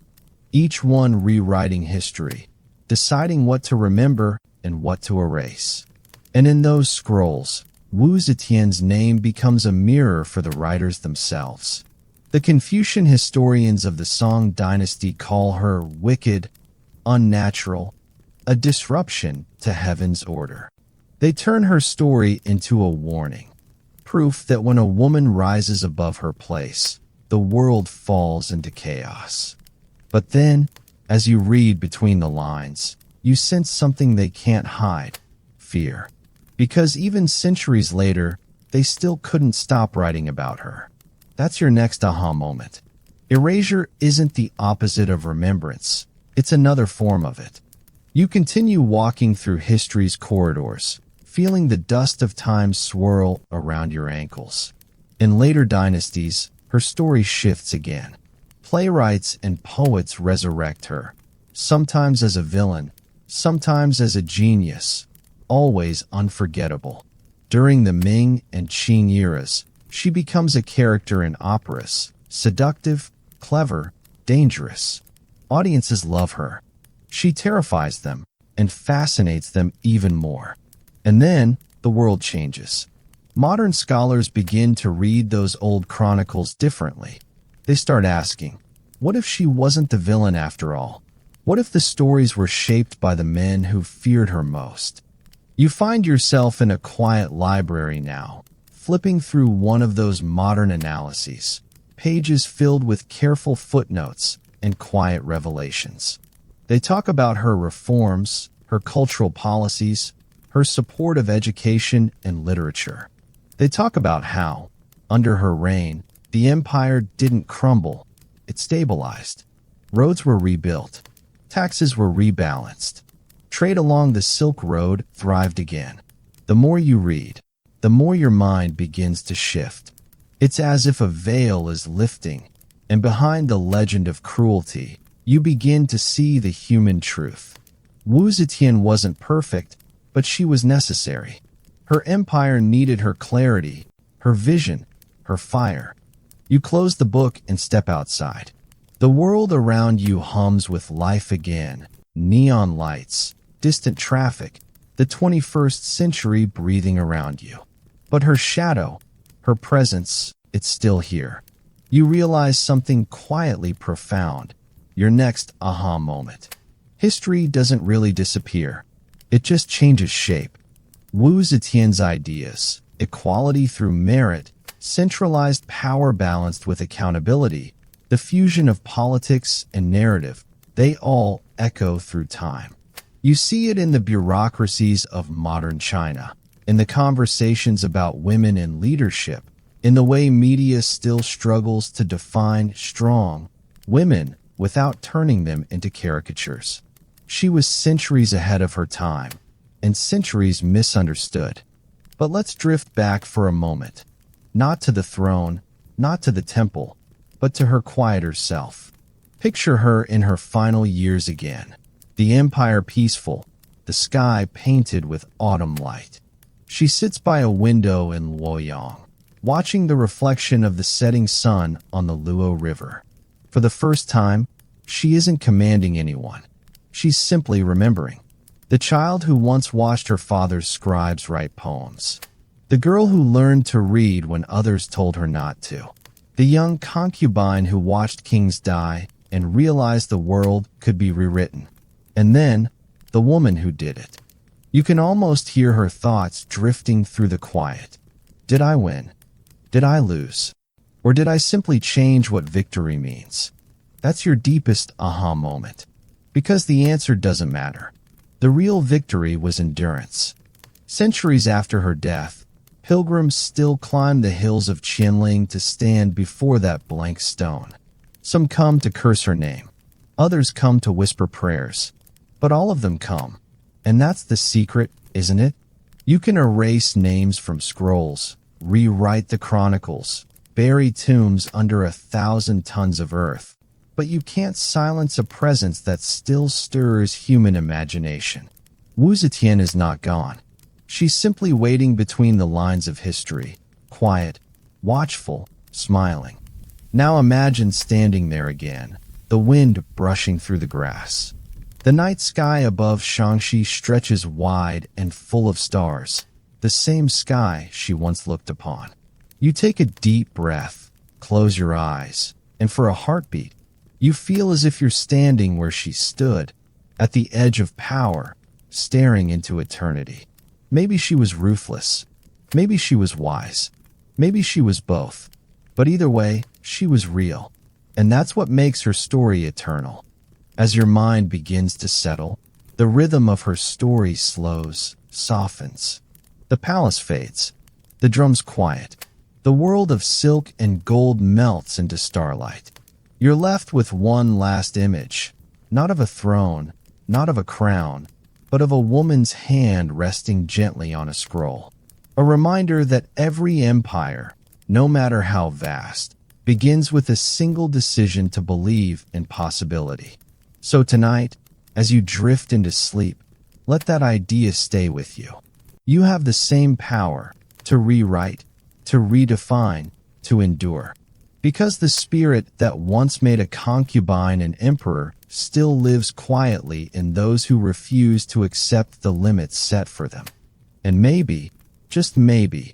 each one rewriting history, deciding what to remember and what to erase. And in those scrolls, Wu Zetian's name becomes a mirror for the writers themselves. The Confucian historians of the Song dynasty call her wicked, unnatural, a disruption to heaven's order. They turn her story into a warning, proof that when a woman rises above her place, the world falls into chaos. But then, as you read between the lines, you sense something they can't hide: fear. Because even centuries later, they still couldn't stop writing about her. That's your next aha moment. Erasure isn't the opposite of remembrance. It's another form of it. You continue walking through history's corridors, feeling the dust of time swirl around your ankles. In later dynasties, her story shifts again. Playwrights and poets resurrect her, sometimes as a villain, sometimes as a genius, always unforgettable. During the Ming and Qing eras, she becomes a character in operas, seductive, clever, dangerous. Audiences love her. She terrifies them and fascinates them even more. And then the world changes. Modern scholars begin to read those old chronicles differently. They start asking, what if she wasn't the villain after all? What if the stories were shaped by the men who feared her most? You find yourself in a quiet library now, flipping through one of those modern analyses, pages filled with careful footnotes and quiet revelations. They talk about her reforms, her cultural policies, her support of education and literature. They talk about how, under her reign, the empire didn't crumble, it stabilized. Roads were rebuilt, taxes were rebalanced. Trade along the Silk Road thrived again. The more you read, the more your mind begins to shift. It's as if a veil is lifting, and behind the legend of cruelty, you begin to see the human truth. Wu Zetian wasn't perfect, but she was necessary. Her empire needed her clarity, her vision, her fire. You close the book and step outside. The world around you hums with life again. Neon lights, distant traffic, the 21st century breathing around you. But her shadow, her presence, it's still here. You realize something quietly profound. Your next aha moment. History doesn't really disappear. It just changes shape. Wu Zetian's ideas, equality through merit, centralized power balanced with accountability, the fusion of politics and narrative, they all echo through time. You see it in the bureaucracies of modern China, in the conversations about women in leadership, in the way media still struggles to define strong women without turning them into caricatures. She was centuries ahead of her time, and centuries misunderstood. But let's drift back for a moment. Not to the throne, not to the temple, but to her quieter self. Picture her in her final years again. The empire peaceful, the sky painted with autumn light. She sits by a window in Luoyang, watching the reflection of the setting sun on the Luo River. For the first time, she isn't commanding anyone. She's simply remembering. The child who once watched her father's scribes write poems. The girl who learned to read when others told her not to. The young concubine who watched kings die and realized the world could be rewritten. And then, the woman who did it. You can almost hear her thoughts drifting through the quiet. Did I win? Did I lose? Or did I simply change what victory means? That's your deepest aha moment. Because the answer doesn't matter. The real victory was endurance. Centuries after her death, pilgrims still climb the hills of Qianling to stand before that blank stone. Some come to curse her name. Others come to whisper prayers. But all of them come. And that's the secret, isn't it? You can erase names from scrolls, rewrite the chronicles, bury tombs under 1,000 tons of earth. But you can't silence a presence that still stirs human imagination. Wu Zetian is not gone. She's simply waiting between the lines of history, quiet, watchful, smiling. Now imagine standing there again, the wind brushing through the grass. The night sky above Shangxi stretches wide and full of stars, the same sky she once looked upon. You take a deep breath, close your eyes, and for a heartbeat, you feel as if you're standing where she stood, at the edge of power, staring into eternity. Maybe she was ruthless. Maybe she was wise. Maybe she was both. But either way, she was real. And that's what makes her story eternal. As your mind begins to settle, the rhythm of her story slows, softens. The palace fades. The drums quiet. The world of silk and gold melts into starlight. You're left with one last image, not of a throne, not of a crown, but of a woman's hand resting gently on a scroll. A reminder that every empire, no matter how vast, begins with a single decision to believe in possibility. So tonight, as you drift into sleep, let that idea stay with you. You have the same power to rewrite, to redefine, to endure. Because the spirit that once made a concubine an emperor still lives quietly in those who refuse to accept the limits set for them. And maybe, just maybe,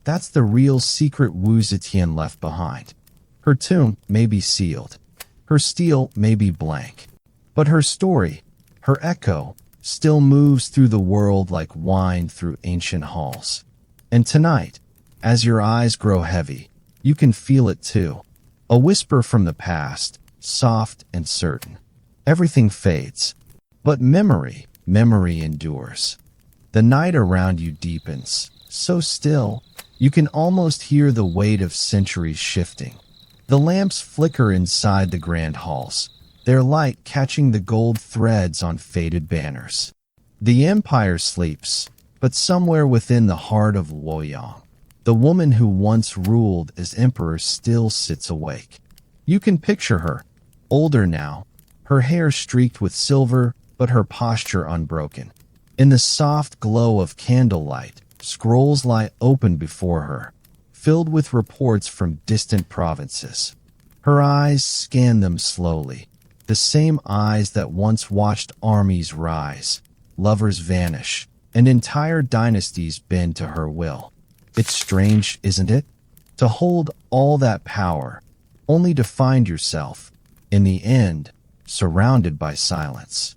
that's the real secret Wu Zetian left behind. Her tomb may be sealed. Her steel may be blank. But her story, her echo, still moves through the world like wine through ancient halls. And tonight, as your eyes grow heavy, you can feel it too. A whisper from the past, soft and certain. Everything fades. But memory endures. The night around you deepens, so still, you can almost hear the weight of centuries shifting. The lamps flicker inside the grand halls, their light catching the gold threads on faded banners. The empire sleeps, but somewhere within the heart of Luoyang, The woman who once ruled as emperor still sits awake. You can picture her, older now, her hair streaked with silver, but her posture unbroken. In the soft glow of candlelight, scrolls lie open before her, filled with reports from distant provinces. Her eyes scan them slowly, the same eyes that once watched armies rise, lovers vanish, and entire dynasties bend to her will. It's strange, isn't it? To hold all that power, only to find yourself, in the end, surrounded by silence.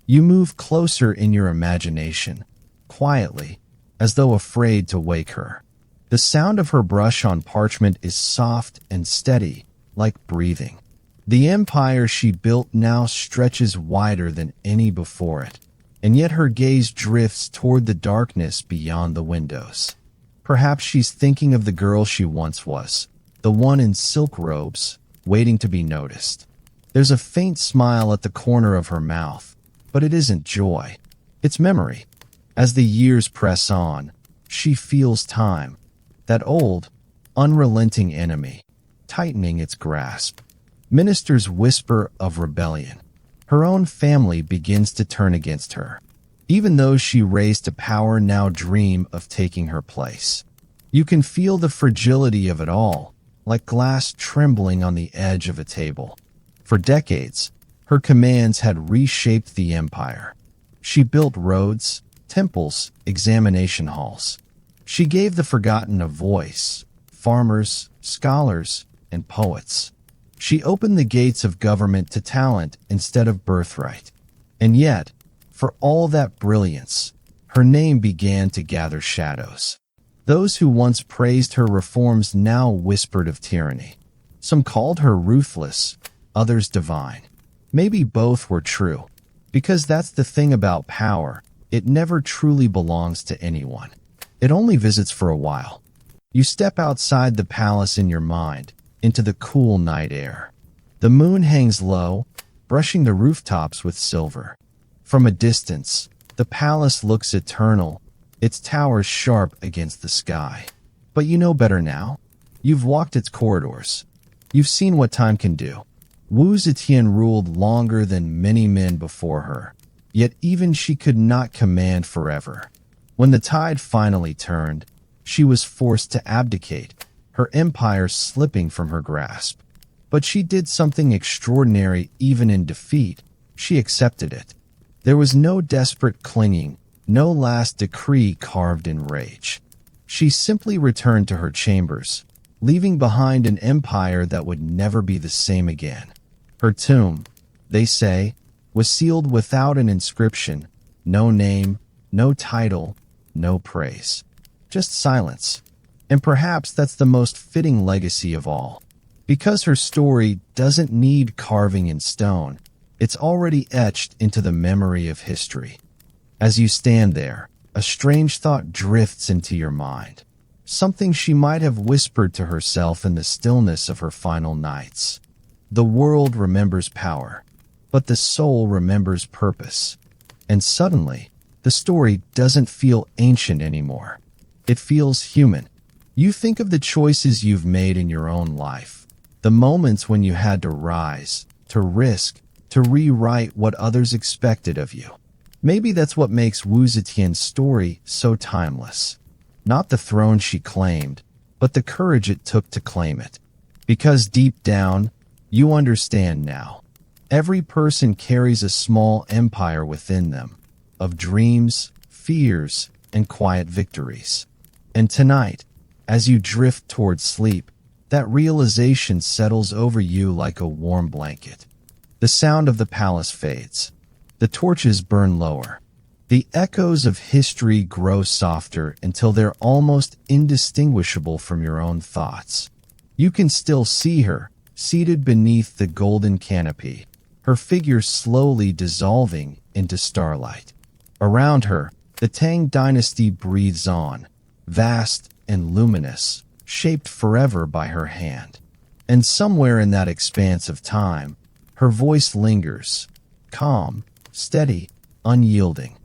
You move closer in your imagination, quietly, as though afraid to wake her. The sound of her brush on parchment is soft and steady, like breathing. The empire she built now stretches wider than any before it, and yet her gaze drifts toward the darkness beyond the windows. Perhaps she's thinking of the girl she once was, the one in silk robes, waiting to be noticed. There's a faint smile at the corner of her mouth, but it isn't joy. It's memory. As the years press on, she feels time, that old, unrelenting enemy, tightening its grasp. Ministers whisper of rebellion. Her own family begins to turn against her. Even those she raised to power now dream of taking her place. You can feel the fragility of it all, like glass trembling on the edge of a table. For decades, her commands had reshaped the empire. She built roads, temples, examination halls. She gave the forgotten a voice, farmers, scholars, and poets. She opened the gates of government to talent instead of birthright. And yet, for all that brilliance, her name began to gather shadows. Those who once praised her reforms now whispered of tyranny. Some called her ruthless, others divine. Maybe both were true, because that's the thing about power, it never truly belongs to anyone. It only visits for a while. You step outside the palace in your mind, into the cool night air. The moon hangs low, brushing the rooftops with silver. From a distance, the palace looks eternal, its towers sharp against the sky. But you know better now. You've walked its corridors. You've seen what time can do. Wu Zetian ruled longer than many men before her, yet even she could not command forever. When the tide finally turned, she was forced to abdicate, her empire slipping from her grasp. But she did something extraordinary even in defeat. She accepted it. There was no desperate clinging, no last decree carved in rage. She simply returned to her chambers, leaving behind an empire that would never be the same again. Her tomb, they say, was sealed without an inscription, no name, no title, no praise. Just silence. And perhaps that's the most fitting legacy of all. Because her story doesn't need carving in stone, it's already etched into the memory of history. As you stand there, a strange thought drifts into your mind. Something she might have whispered to herself in the stillness of her final nights. The world remembers power, but the soul remembers purpose. And suddenly, the story doesn't feel ancient anymore. It feels human. You think of the choices you've made in your own life, the moments when you had to rise, to risk, to rewrite what others expected of you. Maybe that's what makes Wu Zetian's story so timeless. Not the throne she claimed, but the courage it took to claim it. Because deep down, you understand now. Every person carries a small empire within them, of dreams, fears, and quiet victories. And tonight, as you drift toward sleep, that realization settles over you like a warm blanket. The sound of the palace fades. The torches burn lower. The echoes of history grow softer until they're almost indistinguishable from your own thoughts. You can still see her, seated beneath the golden canopy, her figure slowly dissolving into starlight. Around her, the Tang Dynasty breathes on, vast and luminous, shaped forever by her hand. And somewhere in that expanse of time, her voice lingers, calm, steady, unyielding.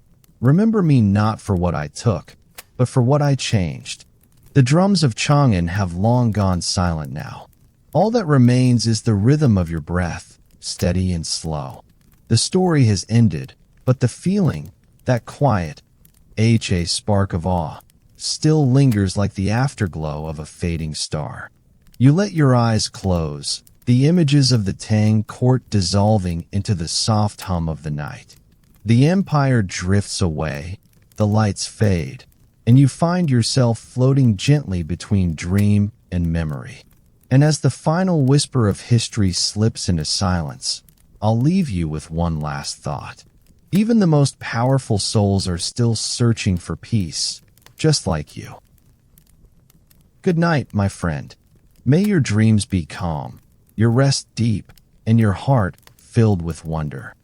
Remember me not for what I took, but for what I changed. The drums of Chang'an have long gone silent now. All that remains is the rhythm of your breath, steady and slow. The story has ended, but the feeling, that quiet, spark of awe, still lingers like the afterglow of a fading star. You let your eyes close, the images of the Tang court dissolving into the soft hum of the night. The empire drifts away, the lights fade, and you find yourself floating gently between dream and memory. And as the final whisper of history slips into silence, I'll leave you with one last thought. Even the most powerful souls are still searching for peace, just like you. Good night, my friend. May your dreams be calm, your rest deep, and your heart filled with wonder.